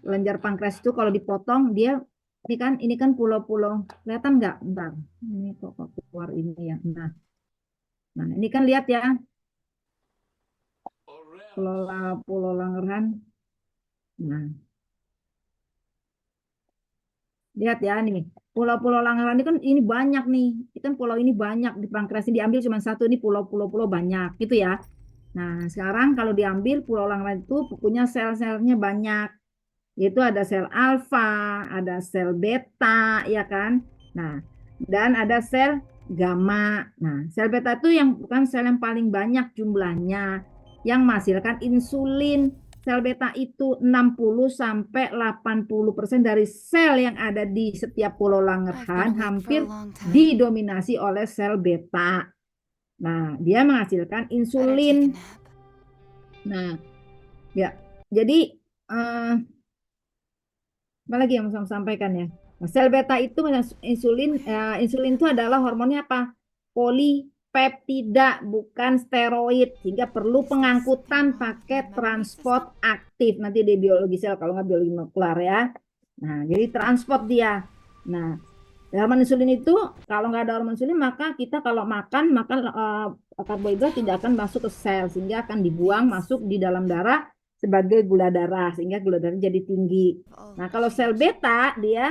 kelenjar pankreas itu kalau dipotong dia ini kan pulau-pulau, kelihatan nggak? Bentar, ini kok keluar ini ya. Nah, ini kan lihat ya pulau Langerhans. Nah, lihat ya nih, pulau-pulau Langeran ini kan ini banyak nih. Ini kan pulau ini banyak, di pankreas ini diambil cuma satu, ini pulau-pulau banyak gitu ya. Nah, sekarang kalau diambil pulau Langeran itu punya sel-selnya banyak. Yaitu ada sel alfa, ada sel beta, ya kan? Nah, dan ada sel gamma. Nah, sel beta itu yang bukan sel yang paling banyak jumlahnya, yang menghasilkan insulin. Sel beta itu 60-80% dari sel yang ada di setiap pulau Langerhans hampir didominasi oleh sel beta. Nah, dia menghasilkan insulin. Nah, ya. Jadi apa lagi yang mau saya sampaikan ya? Nah, sel beta itu insulin itu adalah hormonnya apa? Polipeptida, bukan steroid, sehingga perlu pengangkutan pakai transport aktif nanti di biologi sel kalau nggak biologi molekular ya. Nah, jadi transport dia. Nah, hormon insulin itu kalau nggak ada hormon insulin maka kita kalau makan karbohidrat tidak akan masuk ke sel sehingga akan dibuang masuk di dalam darah sebagai gula darah sehingga gula darah jadi tinggi. Nah, kalau sel beta dia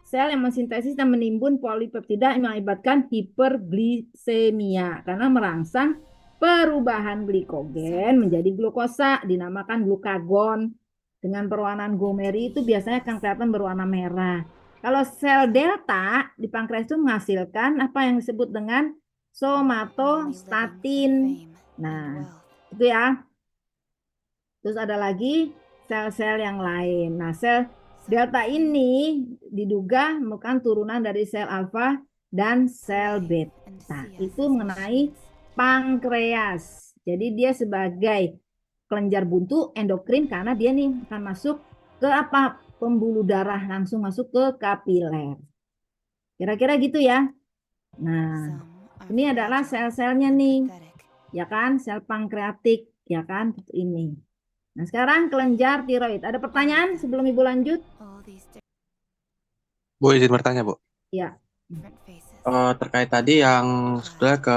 sel yang mensintesis dan menimbun polipeptida yang mengakibatkan hiperglisemia karena merangsang perubahan glikogen menjadi glukosa dinamakan glukagon. Dengan perwarnaan gomeri itu biasanya akan kelihatan berwarna merah. Kalau sel delta di pankreas itu menghasilkan apa yang disebut dengan somatostatin. Nah, itu ya. Terus ada lagi sel-sel yang lain. Nah, sel delta ini diduga merupakan turunan dari sel alfa dan sel beta. Itu mengenai pankreas. Jadi dia sebagai kelenjar buntu endokrin karena dia nih akan masuk ke apa? Pembuluh darah, langsung masuk ke kapiler. Kira-kira gitu ya. Nah, Ini adalah sel-selnya nih, ya kan? Sel pankreatik, ya kan? Ini. Nah, sekarang kelenjar tiroid. Ada pertanyaan sebelum Ibu lanjut? Bu, izin bertanya, Bu. Ya. Terkait tadi yang sudah ke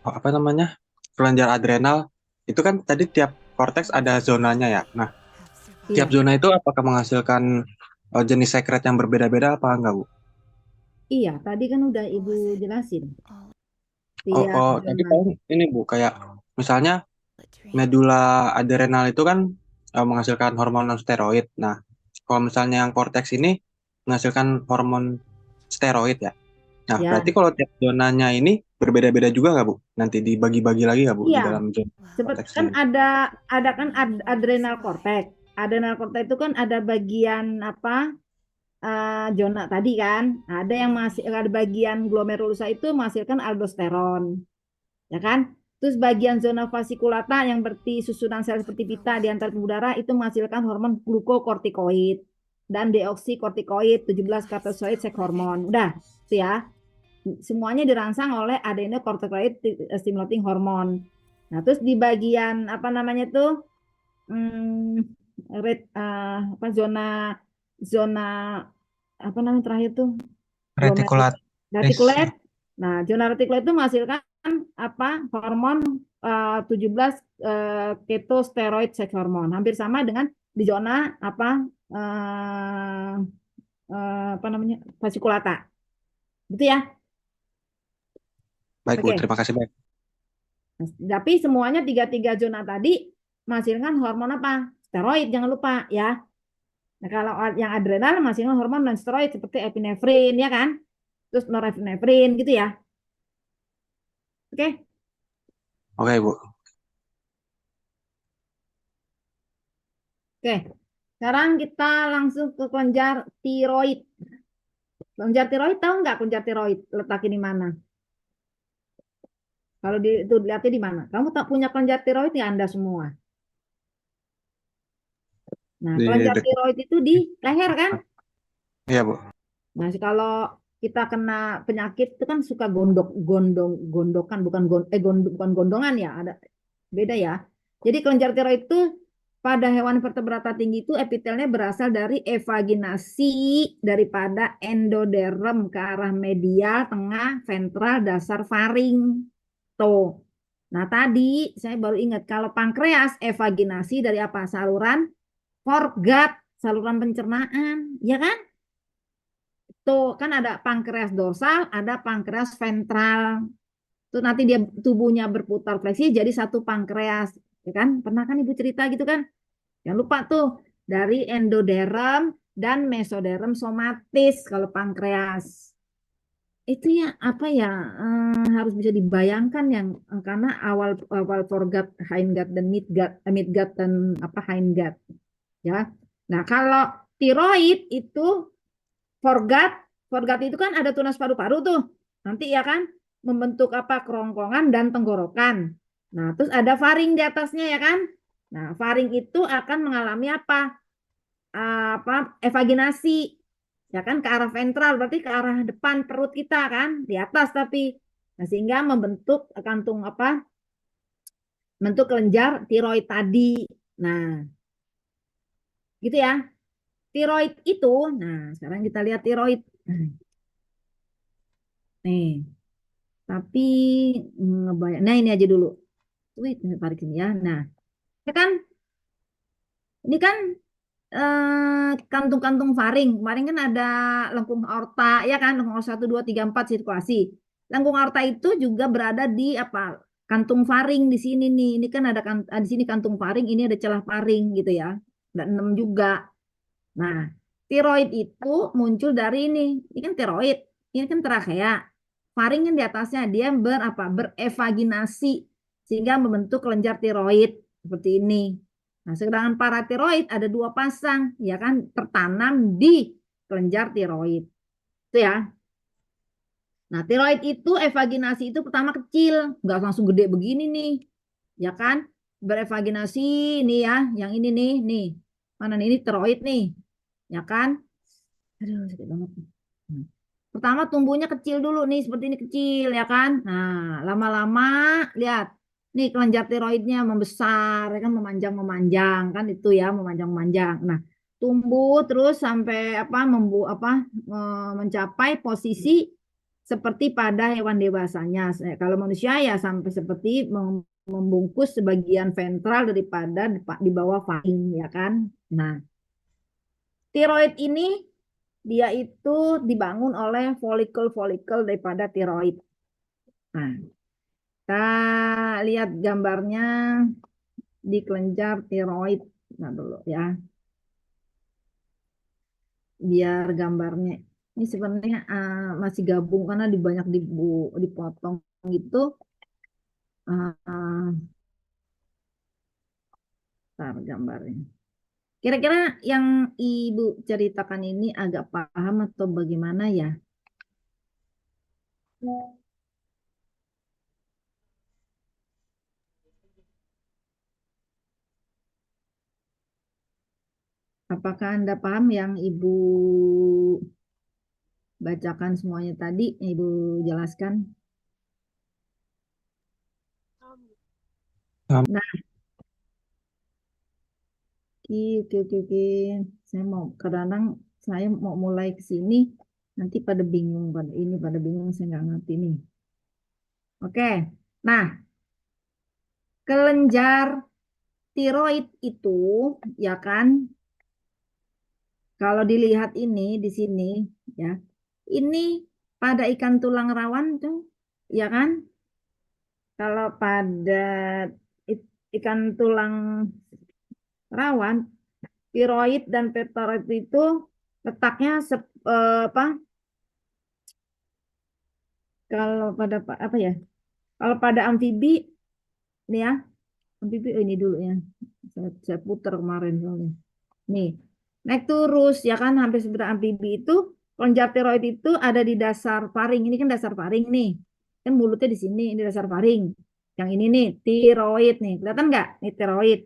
apa namanya kelenjar adrenal, itu kan tadi tiap korteks ada zonanya ya. Nah, Iya. tiap zona itu apakah menghasilkan jenis sekret yang berbeda-beda apa enggak, Bu? Iya, tadi kan udah Ibu jelasin. Oh, Tiap tadi zona. paling ini Bu, kayak misalnya medula adrenal itu kan menghasilkan hormon non steroid. Nah, kalau misalnya yang korteks ini menghasilkan hormon steroid ya. Nah, Ya. berarti kalau tiap zonanya ini berbeda-beda juga nggak, Bu? Nanti dibagi-bagi lagi nggak, Bu, di Iya. dalam zona Kan korteksnya ini? ada kan adrenal cortex. Adrenal cortex itu kan ada bagian apa? Zona tadi kan. Nah, ada yang masih ada bagian glomerulosa itu menghasilkan aldosteron. Ya kan? Terus bagian zona fasciculata yang berarti susunan sel seperti pita di antar pembuluh darah itu menghasilkan hormon glukokortikoid dan deoksikokortikoid, 17 karotenoid sek hormon. Udah, itu ya. Semuanya dirangsang oleh adenocorticoid stimulating hormone. Nah, terus di bagian apa namanya tuh apa zona zona apa namanya terakhir tuh Retikulat. retikulat. Nah, zona retikulat itu menghasilkan apa hormon 17 ketosteroid sex hormone. Hampir sama dengan di zona apa namanya fasciculata. Gitu ya. Baik, Bu. Oke. Terima kasih, baik. Tapi semuanya tiga zona tadi menghasilkan hormon apa? Steroid, jangan lupa ya. Nah, kalau yang adrenal menghasilkan hormon non steroid seperti epinefrin ya kan? Terus norepinefrin gitu ya. Oke. Oke, Bu. Oke. Sekarang kita langsung ke kelenjar tiroid. Kelenjar tiroid tahu nggak kelenjar tiroid letaknya di mana? Kalau itu lihatnya di mana? Kamu tak punya kelenjar tiroid ya Anda semua. Nah, Di kelenjar dekat. tiroid itu di leher kan? Iya, Bu. Nah, kalau kita kena penyakit itu kan suka gondokan bukan gondongan ya, ada beda ya. Jadi kelenjar tiroid itu pada hewan vertebrata tinggi itu epitelnya berasal dari evaginasi daripada endoderm ke arah medial, tengah, ventral, dasar faring. Tuh. Nah, tadi saya baru ingat kalau pankreas evaginasi dari apa? Saluran foregut, saluran pencernaan, ya kan? Tuh kan ada pankreas dorsal, ada pankreas ventral. Tuh nanti dia tubuhnya berputar fleksi jadi satu pankreas, ya kan? Pernah kan Ibu cerita gitu kan? Jangan lupa tuh dari endoderm dan mesoderm somatis kalau pankreas. Itu ya apa ya harus bisa dibayangkan yang karena awal awal foregut, hindgut dan midgut dan apa hindgut ya. Nah, kalau tiroid itu Forgat, forgat itu kan ada tunas paru-paru tuh. Nanti ya kan membentuk apa kerongkongan dan tenggorokan. Nah, terus ada faring di atasnya ya kan? Nah, faring itu akan mengalami apa? Evaginasi. Ya kan ke arah ventral berarti ke arah depan perut kita kan, di atas tapi. Nah, sehingga membentuk kantung apa? Bentuk kelenjar tiroid tadi. Nah, gitu ya. Tiroid itu, nah sekarang kita lihat tiroid. Nih, tapi ngebayang. Nah ini aja dulu. Wait, tarik sini ya. Nah, ya kan, ini kan kantung-kantung faring. Kemarin kan ada lengkung aorta, ya kan, lengkung aorta 1, 2, 3, 4 sirkulasi. Lengkung aorta itu juga berada di apa? Kantung faring di sini nih. Ini kan ada di sini kantung faring, ini ada celah faring gitu ya. Ada 6 juga. Nah, tiroid itu muncul dari ini. Ini kan tiroid, ini kan trakea. Faring kan di atasnya dia berevaginasi sehingga membentuk kelenjar tiroid seperti ini. Nah, sedangkan paratiroid ada 2 pasang, ya kan, tertanam di kelenjar tiroid. Itu ya. Nah, tiroid itu evaginasi itu pertama kecil, nggak langsung gede begini nih, ya kan? Berevaginasi nih ya, yang ini nih, mana nih ini tiroid nih, ya kan? Aduh, sakit banget. Pertama tumbuhnya kecil dulu nih, seperti ini kecil ya kan. Nah, lama-lama lihat. Nih kelenjar tiroidnya membesar, ya kan memanjang-memanjang kan itu ya, memanjang-memanjang. Nah, tumbuh terus sampai mencapai posisi seperti pada hewan dewasanya. Kalau manusia ya sampai seperti membungkus sebagian ventral daripada di bawah faring ya kan. Nah, tiroid ini dia itu dibangun oleh folikel-folikel daripada tiroid. Nah, kita lihat gambarnya di kelenjar tiroid. Nah, dulu ya. Biar gambarnya ini sebenarnya masih gabung karena banyak dipotong gitu. Ntar gambarnya. Kira-kira yang Ibu ceritakan ini agak paham atau bagaimana ya? Apakah Anda paham yang Ibu bacakan semuanya tadi, yang Ibu jelaskan? Paham. Nah, oke. Saya mau kadang saya mau mulai ke sini, nanti pada bingung pada bingung saya nggak ngerti nih. Oke, nah kelenjar tiroid itu ya kan, kalau dilihat ini di sini ya, ini pada ikan tulang rawan tuh, ya kan? Kalau pada ikan tulang rawan, tiroid dan peptide itu letaknya apa? Kalau pada apa ya? Kalau pada amfibi, ini ya, amfibi ini dulu ya. Saya putar kemarin soalnya. Nih, naik terus ya kan hampir seperti amfibi itu kelenjar tiroid itu ada di dasar faring. Ini kan dasar faring nih. Kan mulutnya di sini, ini dasar faring. Yang ini nih tiroid nih. Kelihatan nggak? Ini tiroid.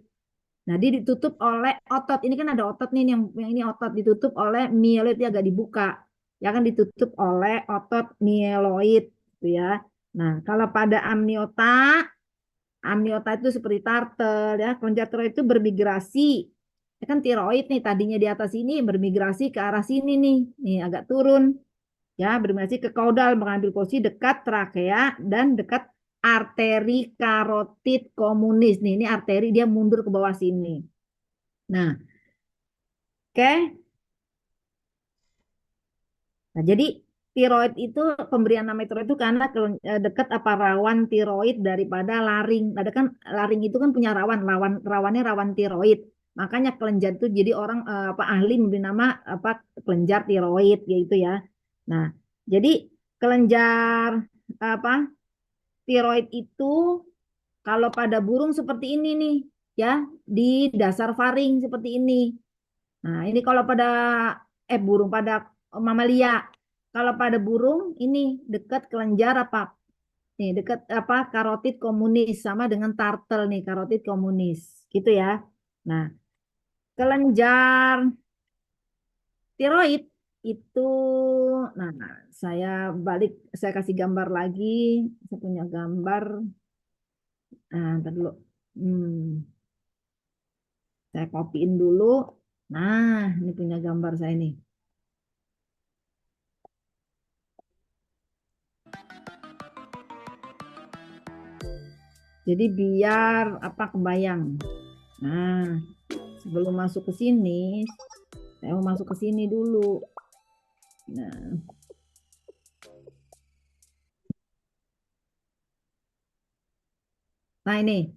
Nah, dia ditutup oleh otot. Ini kan ada otot nih yang ini otot ditutup oleh mieloid dia agak dibuka. Ya kan ditutup oleh otot mieloid gitu ya. Nah, kalau pada amniota itu seperti turtle ya. Kelenjar tiroid itu bermigrasi. Ya kan tiroid nih tadinya di atas ini bermigrasi ke arah sini nih. Nih agak turun. Ya, bermigrasi ke kaudal mengambil posisi dekat trakea dan dekat arteri karotid komunis. Nih, ini arteri dia mundur ke bawah sini. Nah, oke. Nah, jadi tiroid itu pemberian nama tiroid itu karena dekat apa rawan tiroid daripada laring. Ada kan laring itu kan punya rawannya rawan tiroid. Makanya kelenjar itu jadi orang apa ahli memberi nama apa kelenjar tiroid gitu ya. Nah, jadi kelenjar apa tiroid itu kalau pada burung seperti ini nih ya di dasar faring seperti ini. Nah, ini kalau pada burung pada mamalia. Kalau pada burung ini dekat kelenjar apa? Nih, dekat apa? Karotid komunis sama dengan turtle nih, karotid komunis. Gitu ya. Nah, kelenjar tiroid itu nah, saya saya kasih gambar lagi. Saya punya gambar. Nah, ntar dulu. Saya kopiin dulu. Nah, ini punya gambar saya nih. Jadi biar apa kebayang. Nah, sebelum masuk ke sini, saya mau masuk ke sini dulu. Nah ini.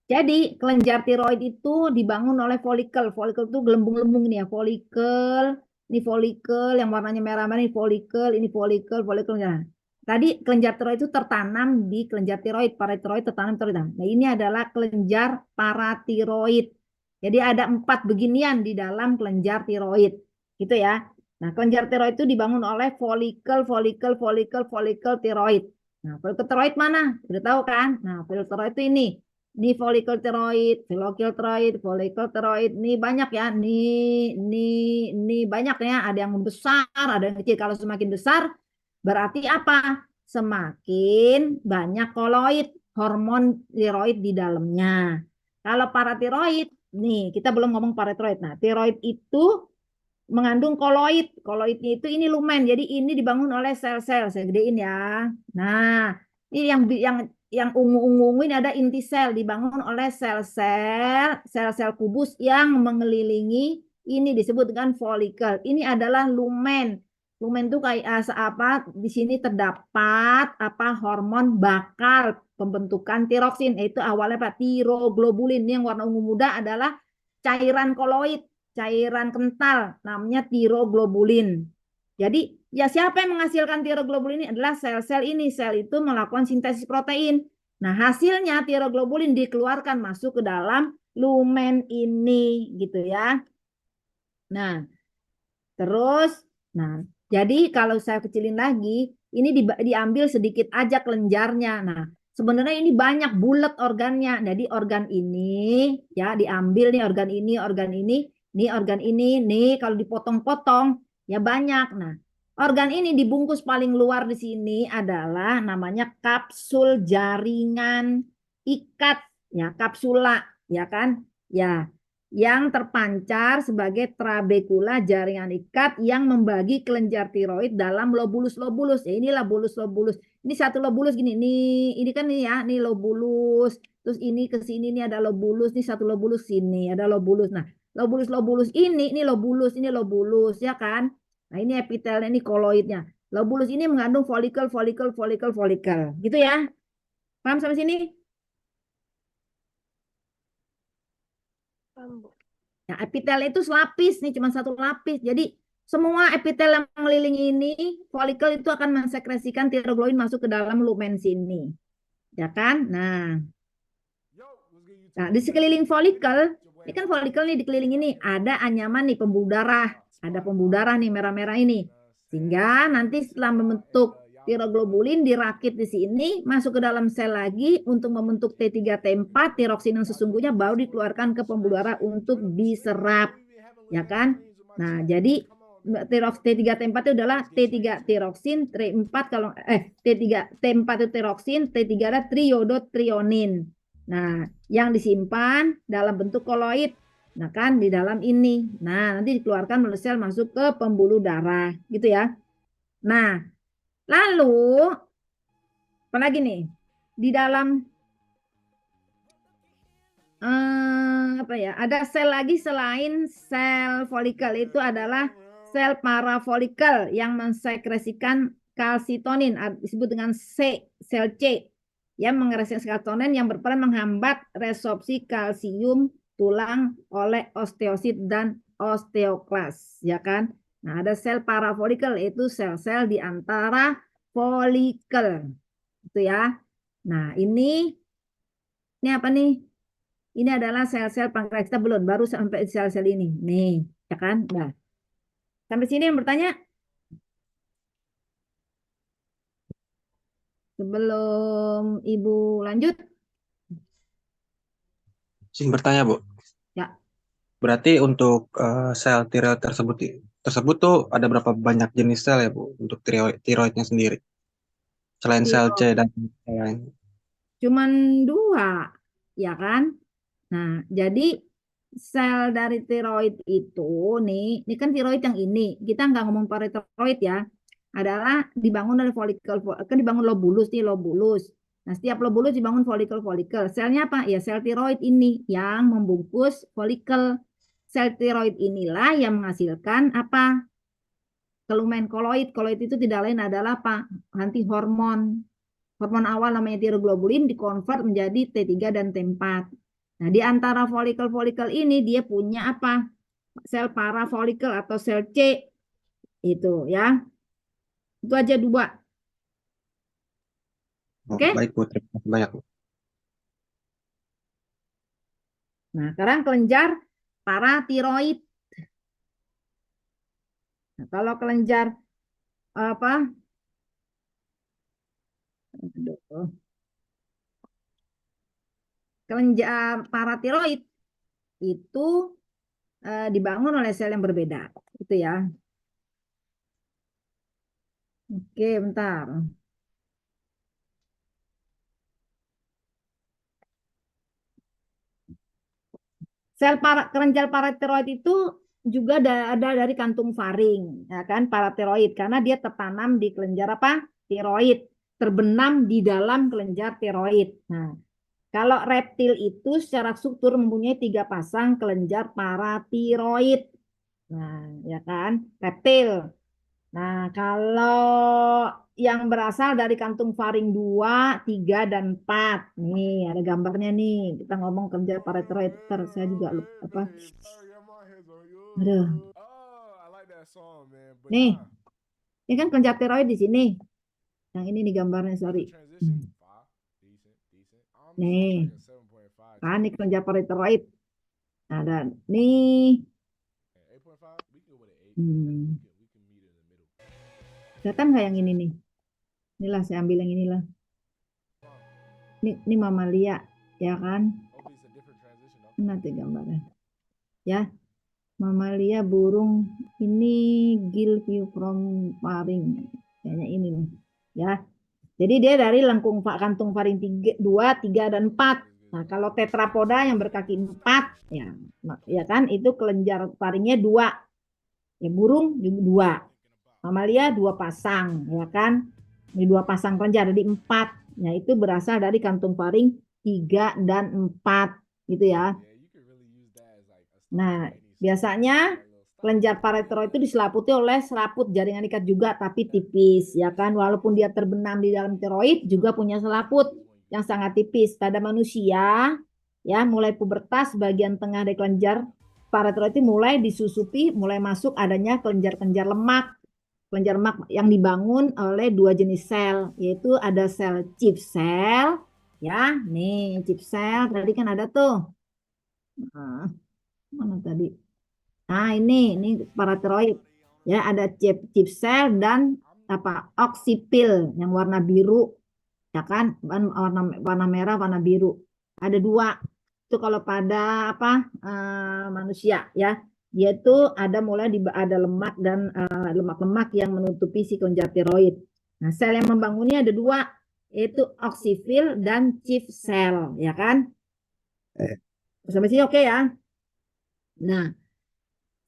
Jadi kelenjar tiroid itu dibangun oleh folikel. Folikel itu gelembung-gelembung nih ya. Folikel, ini folikel yang warnanya merah-merah, ini folikel, ini folikel, folikel. Nah, tadi kelenjar tiroid itu tertanam di kelenjar tiroid, paratiroid tertanam tiroid. Nah, ini adalah kelenjar paratiroid. Jadi ada 4 beginian di dalam kelenjar tiroid. Gitu ya. Nah, kelenjar tiroid itu dibangun oleh folikel tiroid. Nah, folikel tiroid mana? Sudah tahu kan? Nah, folikel tiroid itu ini folikel tiroid, folikel tiroid, ini banyak ya, ini banyak ya, ada yang besar, ada yang kecil. Kalau semakin besar, Berarti apa? Semakin banyak koloid, hormon tiroid di dalamnya. Kalau paratiroid, nih kita belum ngomong paratiroid. Nah, tiroid itu mengandung koloid. Koloidnya itu ini lumen. Jadi ini dibangun oleh sel-sel. Saya gedein ya. Nah, ini yang ungu-ungu ini ada inti sel dibangun oleh sel-sel kubus yang mengelilingi ini disebut dengan folikel. Ini adalah lumen. Lumen itu kayak apa? Di sini terdapat apa hormon bakal pembentukan tiroksin. Itu awalnya Pak tiroglobulin. Yang warna ungu muda adalah cairan koloid, cairan kental namanya tiroglobulin. Jadi ya siapa yang menghasilkan tiroglobulin ini adalah sel-sel ini. Sel itu melakukan sintesis protein. Nah, hasilnya tiroglobulin dikeluarkan masuk ke dalam lumen ini gitu ya. Nah, terus nah, jadi kalau saya kecilin lagi, ini diambil sedikit aja kelenjarnya. Nah, sebenarnya ini banyak bulat organnya. Jadi organ ini ya diambil nih organ ini, organ ini, nih organ ini, nih kalau dipotong-potong ya banyak. Nah, organ ini dibungkus paling luar di sini adalah namanya kapsul jaringan ikat ya, kapsula ya kan? Ya, yang terpancar sebagai trabekula jaringan ikat yang membagi kelenjar tiroid dalam lobulus-lobulus. Ya inilah lobulus-lobulus. Ini satu lobulus gini. Ini kan ini ya, ini lobulus. Terus ini ke sini ini ada lobulus, ini satu lobulus sini ada lobulus. Nah, lobulus-lobulus ini lobulus ya kan? Nah, ini epitelnya, ini koloidnya. Lobulus ini mengandung folikel, folikel, folikel, folikel. Gitu ya. Paham sampai sini? Paham, Bu. Nah, epitel itu selapis nih, cuma satu lapis. Jadi semua epitel yang mengelilingi ini, folikel itu akan mensekresikan tiroglobulin masuk ke dalam lumen sini. Ya kan? Nah, di sekeliling folikel, ini kan folikel nih dikelilingi ini, ada anyaman nih pembuluh darah. Ada pembuluh darah nih merah-merah ini. Sehingga nanti setelah membentuk tiroglobulin dirakit di sini, masuk ke dalam sel lagi untuk membentuk T3 T4, tiroksin yang sesungguhnya baru dikeluarkan ke pembuluh darah untuk diserap. Ya kan? Nah, jadi T3 T4 itu adalah T3 tiroksin, T4 kalau T3 T4 itu tiroksin, T3 adalah triodotrionin. Nah, yang disimpan dalam bentuk koloid. Nah, kan di dalam ini. Nah, nanti dikeluarkan melalui sel masuk ke pembuluh darah, gitu ya. Nah, lalu apa lagi nih? Di dalam apa ya? Ada sel lagi selain sel folikel itu adalah sel parafolikel yang mensekresikan kalsitonin disebut dengan sel C yang mengekspresi kalsitonin yang berperan menghambat resorpsi kalsium tulang oleh osteosit dan osteoklas, ya kan? Nah, ada sel parafolikel itu sel-sel di antara folikel. Itu ya. Nah, ini apa nih? Ini adalah sel-sel pankreas, kita belum, baru sampai sel-sel ini. Nih, ya kan? Nah, sampai sini yang bertanya? Sebelum Ibu lanjut? Izin bertanya, Bu. Ya. Berarti untuk sel tiroid tersebut tuh ada berapa banyak jenis sel ya, Bu, untuk tiroidnya sendiri? Selain sel C dan lain. Cuman 2, ya kan? Nah, jadi sel dari tiroid itu nih, ini kan tiroid yang ini. Kita nggak ngomong paratiroid ya. Adalah dibangun dari folikel, kan dibangun lobulus nih, lobulus. Nah, setiap lobulus dibangun folikel-folikel. Selnya apa? Ya sel tiroid ini yang membungkus folikel. Sel tiroid inilah yang menghasilkan apa? Kelumen koloid. Koloid itu tidak lain adalah apa? Anti hormon. Hormon awal namanya tiroglobulin dikonvert menjadi T3 dan T4. Nah, di antara folikel-folikel ini dia punya apa? Sel parafolikel atau sel C. Itu ya. Itu aja 2. Oke? Baik, Bu. Terima kasih banyak, Bu. Nah, sekarang kelenjar paratiroid. Nah, kalau kelenjar apa? Kelenjar paratiroid itu dibangun oleh sel yang berbeda. Itu ya. Oke, bentar. Kelenjar paratiroid itu juga ada dari kantung faring, ya kan, paratiroid, karena dia tertanam di kelenjar apa? Tiroid, terbenam di dalam kelenjar tiroid. Nah, kalau reptil itu secara struktur mempunyai 3 pasang kelenjar paratiroid. Nah, ya kan, reptil. Nah, kalau yang berasal dari kantung faring 2, 3, dan 4. Nih, ada gambarnya nih. Kita ngomong kelenjar paratiroid. Ntar saya juga lupa apa. Aduh. Nih, ini kan kelenjar tiroid di sini. Yang ini nih gambarnya, sorry. Nih, kan ini kelenjar paratiroid. Nah, dan nih. Kelihatan nggak yang ini nih? Inilah saya ambil yang inilah. Ini mamalia, ya kan? Nanti gambarnya. Ya, mamalia burung ini gill view from faring. Kayaknya ini nih. Ya. Jadi dia dari lengkung kantung faring 2, 3, dan 4. Nah, kalau tetrapoda yang berkaki 4, ya kan, itu kelenjar faringnya 2. Ya, burung 2. Mamalia 2 pasang, ya kan? Ini 2 pasang kelenjar, jadi 4. Nah, itu berasal dari kantung faring 3 dan 4, gitu ya. Nah, biasanya kelenjar paratiroid itu diselaputi oleh selaput jaringan ikat juga, tapi tipis, ya kan? Walaupun dia terbenam di dalam tiroid, juga punya selaput yang sangat tipis. Pada manusia, ya, mulai pubertas, bagian tengah dari kelenjar paratiroid itu mulai disusupi, mulai masuk adanya kelenjar-kelenjar lemak. Kelenjar lemak yang dibangun oleh 2 jenis sel, yaitu ada sel chief cell, ya, nih chief cell tadi kan ada tuh. Nah, mana tadi? Nah, ini paratiroid. Ya, ada chief cell dan apa? Oksipil yang warna biru, ya kan? Warna merah, warna biru. Ada 2. Itu kalau pada apa? Manusia, ya. Yaitu ada mulai ada lemak dan lemak-lemak yang menutupi si kelenjar tiroid. Nah, sel yang membangunnya ada 2, yaitu oksifil dan chief cell, ya kan? Sampai sini oke ya. Nah,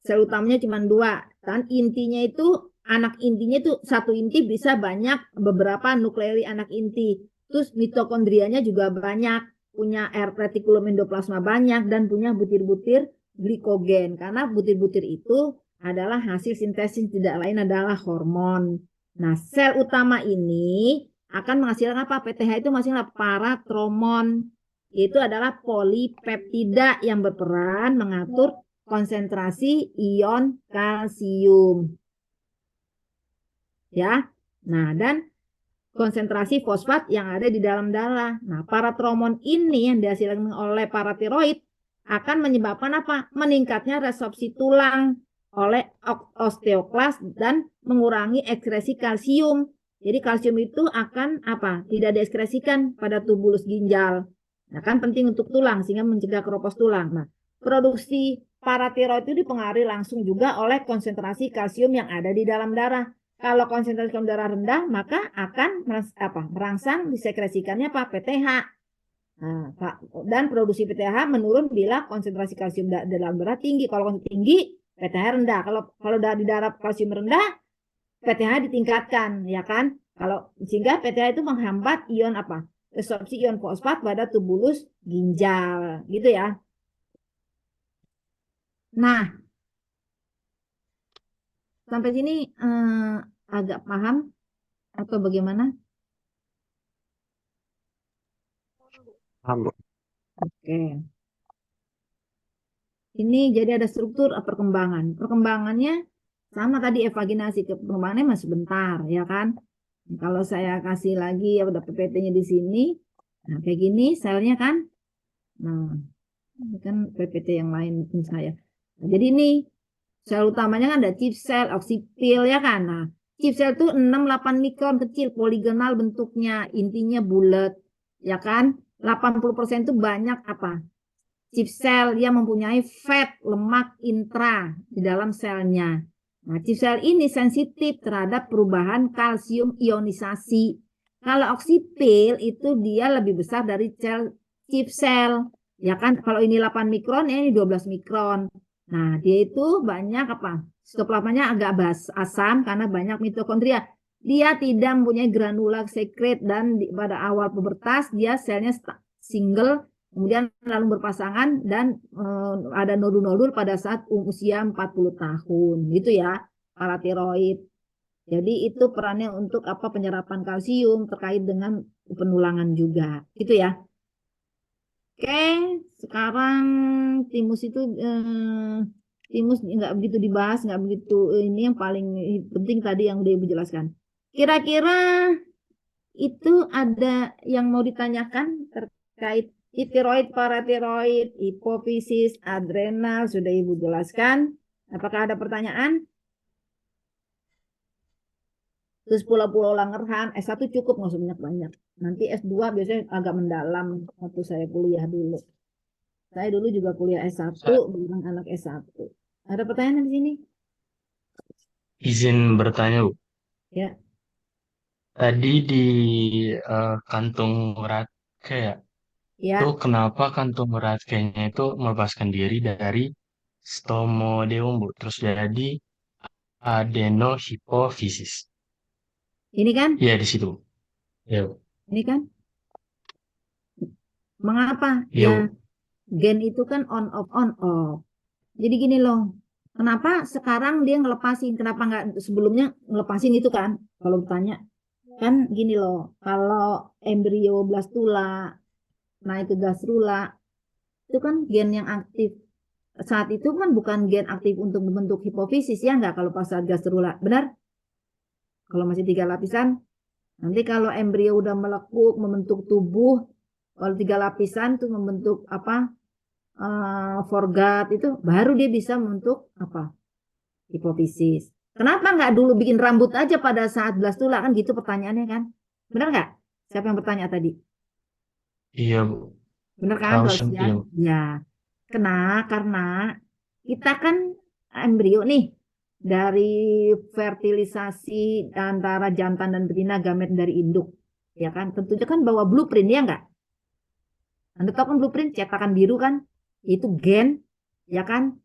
sel utamanya cuma 2, kan intinya itu anak intinya itu satu inti bisa banyak beberapa nukleoli anak inti. Terus mitokondrianya juga banyak, punya retikulum endoplasma banyak, dan punya butir-butir glikogen, karena butir-butir itu adalah hasil sintesis, tidak lain adalah hormon. Nah, sel utama ini akan menghasilkan apa? PTH itu menghasilkan paratromon. Itu adalah polipeptida yang berperan mengatur konsentrasi ion kalsium. Ya. Nah, dan konsentrasi fosfat yang ada di dalam darah. Nah, paratromon ini yang dihasilkan oleh paratiroid akan menyebabkan apa? Meningkatnya resorpsi tulang oleh osteoklas dan mengurangi ekskresi kalsium. Jadi kalsium itu akan apa? Tidak diekskresikan pada tubulus ginjal. Nah, kan penting untuk tulang sehingga mencegah keropos tulang. Nah, produksi paratiroid itu dipengaruhi langsung juga oleh konsentrasi kalsium yang ada di dalam darah. Kalau konsentrasi kalsium darah rendah, maka akan merangsang disekresikannya apa? PTH. Nah, dan produksi PTH menurun bila konsentrasi kalsium dalam darah tinggi. Kalau konsentrasi tinggi, PTH rendah. Kalau di darah kalsium rendah, PTH ditingkatkan, ya kan? Sehingga PTH itu menghambat ion apa? Resorpsi ion fosfat pada tubulus ginjal, gitu ya. Nah, sampai sini agak paham atau bagaimana? Paham, Bu. Oke. Ini jadi ada struktur perkembangan. Perkembangannya sama tadi evaginasi, perkembangannya masih bentar, ya kan? Kalau saya kasih lagi ya udah PPT-nya di sini. Nah, kayak gini selnya kan. Nah, ini kan PPT yang lain ini saya. Nah, jadi ini sel utamanya kan ada chief cell, oksipil, ya kan. Nah, chief cell itu 6-8 mikron kecil, poligonal bentuknya, intinya bulat, ya kan. 80% itu banyak apa? Chief cell yang mempunyai fat, lemak intra di dalam selnya. Nah, chief cell ini sensitif terhadap perubahan kalsium ionisasi. Kalau oksipil itu dia lebih besar dari chief cell. Ya kan, kalau ini 8 mikron, ya ini 12 mikron. Nah, dia itu banyak apa? Sitoplasmanya agak asam karena banyak mitokondria. Dia tidak mempunyai granula sekret dan pada awal pubertas dia selnya single, kemudian lalu berpasangan dan ada nodul-nodul pada saat usia 40 tahun. Gitu ya, paratiroid. Jadi itu perannya untuk apa, penyerapan kalsium terkait dengan penulangan juga. Gitu ya. Oke, sekarang timus itu timus nggak begitu dibahas, nggak begitu, ini yang paling penting tadi yang udah Ibu jelaskan. Kira-kira itu ada yang mau ditanyakan terkait tiroid, paratiroid, hipofisis, adrenal, sudah Ibu jelaskan. Apakah ada pertanyaan? Terus pulau-pulau Langerhans, S1 cukup, nggak usah banyak-banyak. Nanti S2 biasanya agak mendalam waktu saya kuliah dulu. Saya dulu juga kuliah S1, bareng anak S1. Ada pertanyaan di sini? Izin bertanya, Bu. Ya. Tadi di kantung Ratke ya, Ya, itu kenapa kantung Ratkenya itu melepaskan diri dari stomodium, Bu? Terus jadi adenohipofisis. ini kan, Iya, di situ. Ya, Bu. ini kan. Mengapa? Iya, Ya, Bu. gen itu kan on off. Jadi gini loh, kenapa sekarang dia ngelepasin? Kenapa nggak sebelumnya ngelepasin itu kan? Kalau bertanya, kan gini loh, kalau embrio blastula naik ke gastrula, itu kan gen yang aktif. Saat itu kan bukan gen aktif untuk membentuk hipofisis ya nggak kalau pas saat gastrula, benar? Kalau masih 3 lapisan, nanti kalau embrio udah melekuk membentuk tubuh, kalau 3 lapisan tuh membentuk apa? Forgat itu baru dia bisa membentuk apa? Hipofisis. Kenapa nggak dulu bikin rambut aja pada saat blastula kan gitu pertanyaannya kan? Benar nggak? Siapa yang bertanya tadi? Iya, Bu. Benar kan, Harusnya, iya, Rosian? Bu. Ya. Karena kita kan embrio nih dari fertilisasi antara jantan dan betina gamet dari induk, ya kan? Tentunya kan bawa blueprint ya nggak? Anda tahu kan blueprint cetakan biru kan? Itu gen, ya kan?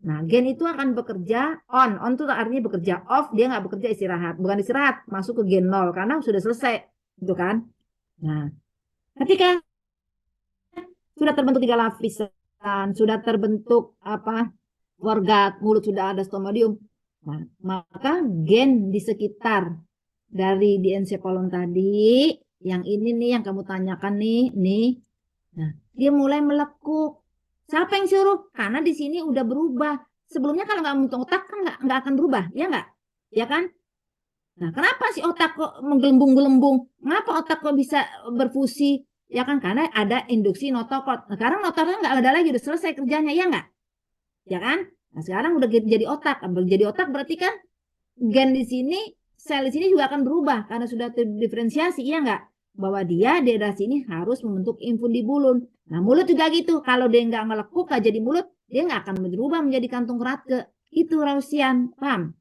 Nah, gen itu akan bekerja on itu artinya bekerja, off dia nggak bekerja, istirahat, bukan istirahat, masuk ke gen 0 karena sudah selesai, gitu kan? Nah, ketika sudah terbentuk 3 lapisan, sudah terbentuk apa, forgat, mulut sudah ada stomodium, nah, maka gen di sekitar dari diencephalon tadi, yang ini nih yang kamu tanyakan nih, nah, dia mulai melekuk. Siapa yang suruh? Karena di sini udah berubah. Sebelumnya kalau nggak membentuk otak kan nggak akan berubah, ya nggak? Ya kan? Nah, kenapa si otak kok menggelembung-gelembung? Mengapa otak kok bisa berfusi? Ya kan? Karena ada induksi notokot. Nah, sekarang notokotnya nggak ada lagi, udah selesai kerjanya, ya nggak? Ya kan? Nah, sekarang udah jadi otak. Jadi otak berarti kan gen di sini, sel di sini juga akan berubah karena sudah terdiferensiasi, ya nggak? Bahwa dia daerah sini harus membentuk infundibulum. Nah, mulut juga gitu. Kalau dia nggak ngelekuk aja di mulut, dia nggak akan berubah menjadi kantung Ratke. Itu Rausian, paham?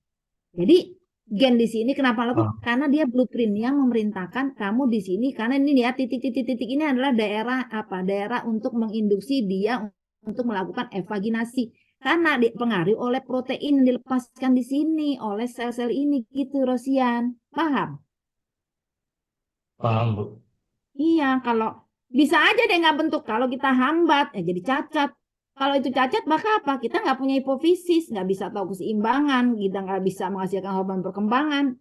Jadi gen di sini kenapa lekuk? Karena dia blueprint yang memerintahkan kamu di sini. Karena ini ya titik-titik ini adalah daerah apa? Daerah untuk menginduksi dia untuk melakukan evaginasi. Karena dipengaruhi oleh protein yang dilepaskan di sini oleh sel-sel ini gitu, Rosian. Paham? Paham, Bu. Iya, kalau bisa aja deh nggak bentuk. Kalau kita hambat, ya jadi cacat. Kalau itu cacat, maka apa? Kita nggak punya hipofisis, nggak bisa tahu keseimbangan, kita nggak bisa menghasilkan hormon perkembangan.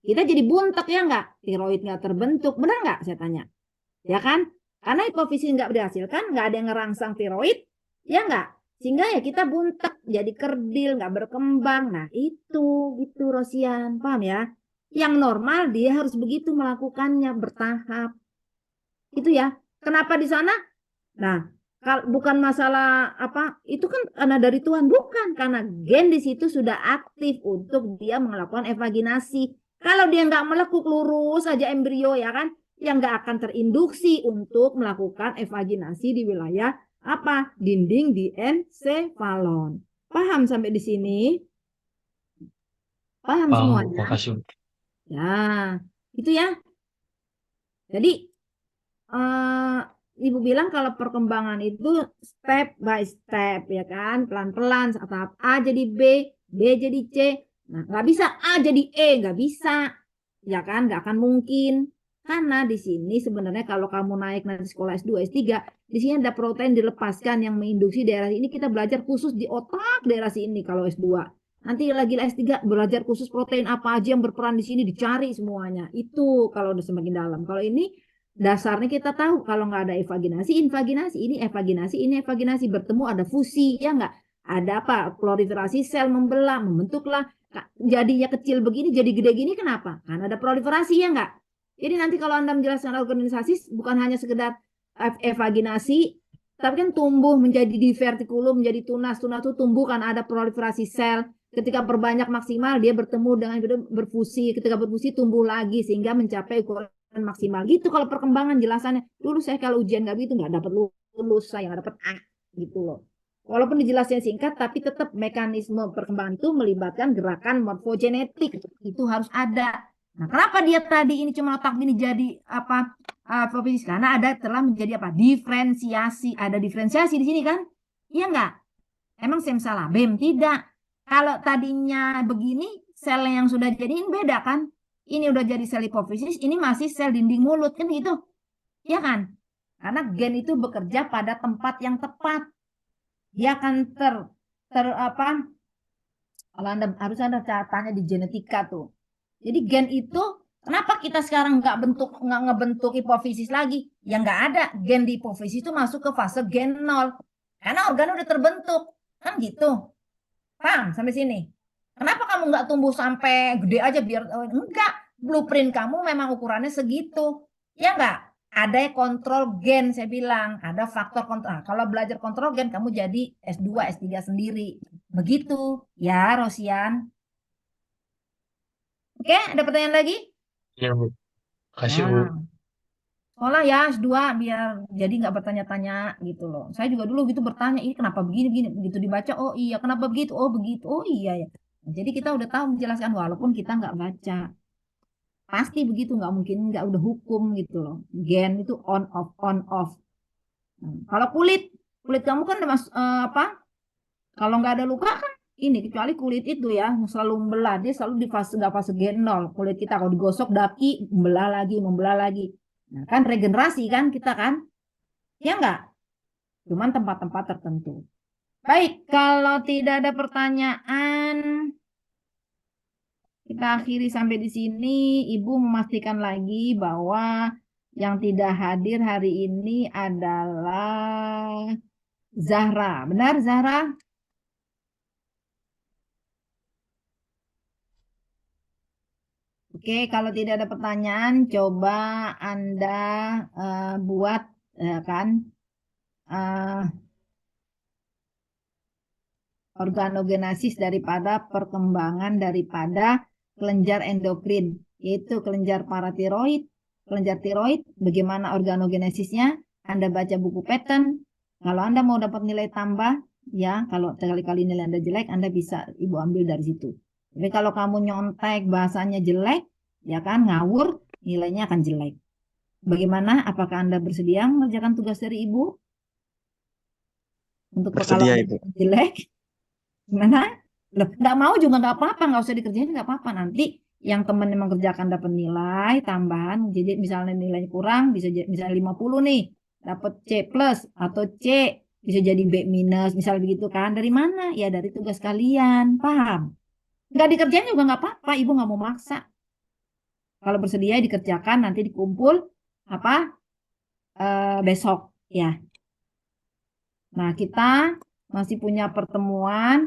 Kita jadi buntek ya nggak? Tiroid nggak terbentuk, benar nggak? Saya tanya. Ya kan? Karena hipofisis nggak dihasilkan, nggak ada yang ngerangsang tiroid, ya nggak? Sehingga ya kita buntek, jadi kerdil, nggak berkembang. Nah itu, gitu Rosian, paham ya? Yang normal dia harus begitu melakukannya bertahap. Itu ya. Kenapa di sana? Nah, bukan masalah apa, itu kan karena dari Tuhan, bukan karena gen di situ sudah aktif untuk dia melakukan evaginasi. Kalau dia nggak melekuk lurus aja embrio ya kan, yang nggak akan terinduksi untuk melakukan evaginasi di wilayah apa? Dinding diencephalon. Paham sampai di sini? Paham Paham, Bu. semuanya? Makasih, Bu. Ya, itu ya. Jadi eh, Ibu bilang kalau perkembangan itu step by step ya kan, pelan-pelan tahap A jadi B, B jadi C. Nah, nggak bisa A jadi E, nggak bisa, ya kan, nggak akan mungkin. Karena di sini sebenarnya kalau kamu naik nanti sekolah S2, S3, di sini ada protein dilepaskan yang menginduksi daerah ini. Kita belajar khusus di otak daerah sini kalau S2. Nanti lagi S3 belajar khusus protein apa aja yang berperan di sini dicari semuanya. Itu kalau udah semakin dalam. Kalau ini dasarnya kita tahu kalau nggak ada evaginasi, invaginasi, ini evaginasi bertemu ada fusi, ya nggak? Ada apa? Proliferasi sel membelah, membentuklah jadinya kecil begini jadi gede gini kenapa? Karena ada proliferasi ya nggak? Jadi nanti kalau Anda menjelaskan organisasi bukan hanya sekedar evaginasi, tapi kan tumbuh menjadi divertikulum, menjadi tunas. Tunas itu tumbuh kan ada proliferasi sel. Ketika berbanyak maksimal dia bertemu dengan berfusi. Ketika berfusi tumbuh lagi sehingga mencapai ukuran maksimal gitu. Kalau perkembangan jelasannya dulu saya kalau ujian nggak begitu nggak dapat lulus, saya nggak dapat A gitu loh. Walaupun dijelasnya singkat tapi tetap mekanisme perkembangan itu melibatkan gerakan morfogenetik itu harus ada. Nah, kenapa dia tadi ini cuma otak ini jadi apa profesis? Karena ada telah menjadi apa? Diferensiasi. Ada diferensiasi di sini kan? Iya nggak? Emang salah? BEM tidak. Kalau tadinya begini, sel yang sudah jadiin beda kan? Ini udah jadi sel hipofisis, ini masih sel dinding mulut kan gitu. Ya kan? Karena gen itu bekerja pada tempat yang tepat. Dia akan apa? Kalau Anda harus ada catatannya di genetika tuh. Jadi gen itu kenapa kita sekarang nggak ngebentuk hipofisis lagi? Ya nggak ada. Gen di hipofisis itu masuk ke fase gen 0. Karena organ udah terbentuk. Kan gitu. Paham sampai sini? Kenapa kamu nggak tumbuh sampai gede aja biar enggak? Blueprint kamu memang ukurannya segitu. Ya nggak? Ada kontrol gen saya bilang, ada faktor kontrol. Nah, kalau belajar kontrol gen kamu jadi S2, S3 sendiri. Begitu. Ya, Rosian. Oke, ada pertanyaan lagi? Iya, Bu. Makasih, Bu. Nah, sekolah ya S2 biar jadi nggak bertanya-tanya gitu loh. Saya juga dulu gitu bertanya, ini kenapa begini begini begitu dibaca, oh iya, kenapa begitu? Oh begitu. Oh iya ya. Nah, jadi kita udah tahu menjelaskan walaupun kita nggak baca. Pasti begitu, nggak mungkin nggak udah hukum gitu loh. Gen itu on off on off. Nah, kalau kulit, kulit kamu kan apa? Kalau nggak ada luka kan ini kecuali kulit itu ya selalu membelah, dia selalu di fase nggak fase gen 0. Kulit kita kalau digosok daki membelah lagi, membelah lagi. Nah, kan regenerasi kan kita kan? Ya enggak? Cuman tempat-tempat tertentu. Baik, kalau tidak ada pertanyaan, kita akhiri sampai di sini. Ibu memastikan lagi bahwa yang tidak hadir hari ini adalah Zahra. Benar, Zahra? Oke, kalau tidak ada pertanyaan, coba Anda buat kan organogenesis daripada perkembangan daripada kelenjar endokrin, yaitu kelenjar paratiroid, kelenjar tiroid, bagaimana organogenesisnya, Anda baca buku pattern. Kalau Anda mau dapat nilai tambah, ya kalau kali-kali nilai Anda jelek, Anda bisa Ibu ambil dari situ. Tapi kalau kamu nyontek bahasanya jelek, ya kan ngawur, nilainya akan jelek. Bagaimana? Apakah Anda bersedia mengerjakan tugas dari Ibu? Untuk kalau Bersedia, Ibu. jelek, gimana? Loh, nggak mau juga nggak apa-apa, nggak usah dikerjain nggak apa-apa. Nanti yang teman yang mengerjakan dapat nilai tambahan, jadi misalnya nilai kurang bisa misalnya 50 nih, dapat C plus atau C bisa jadi B minus, misalnya begitu kan? Dari mana? Ya dari tugas kalian, paham? Nggak dikerjain juga nggak apa-apa, Ibu nggak mau maksa. Kalau bersedia dikerjakan nanti dikumpul apa besok ya. Nah kita masih punya pertemuan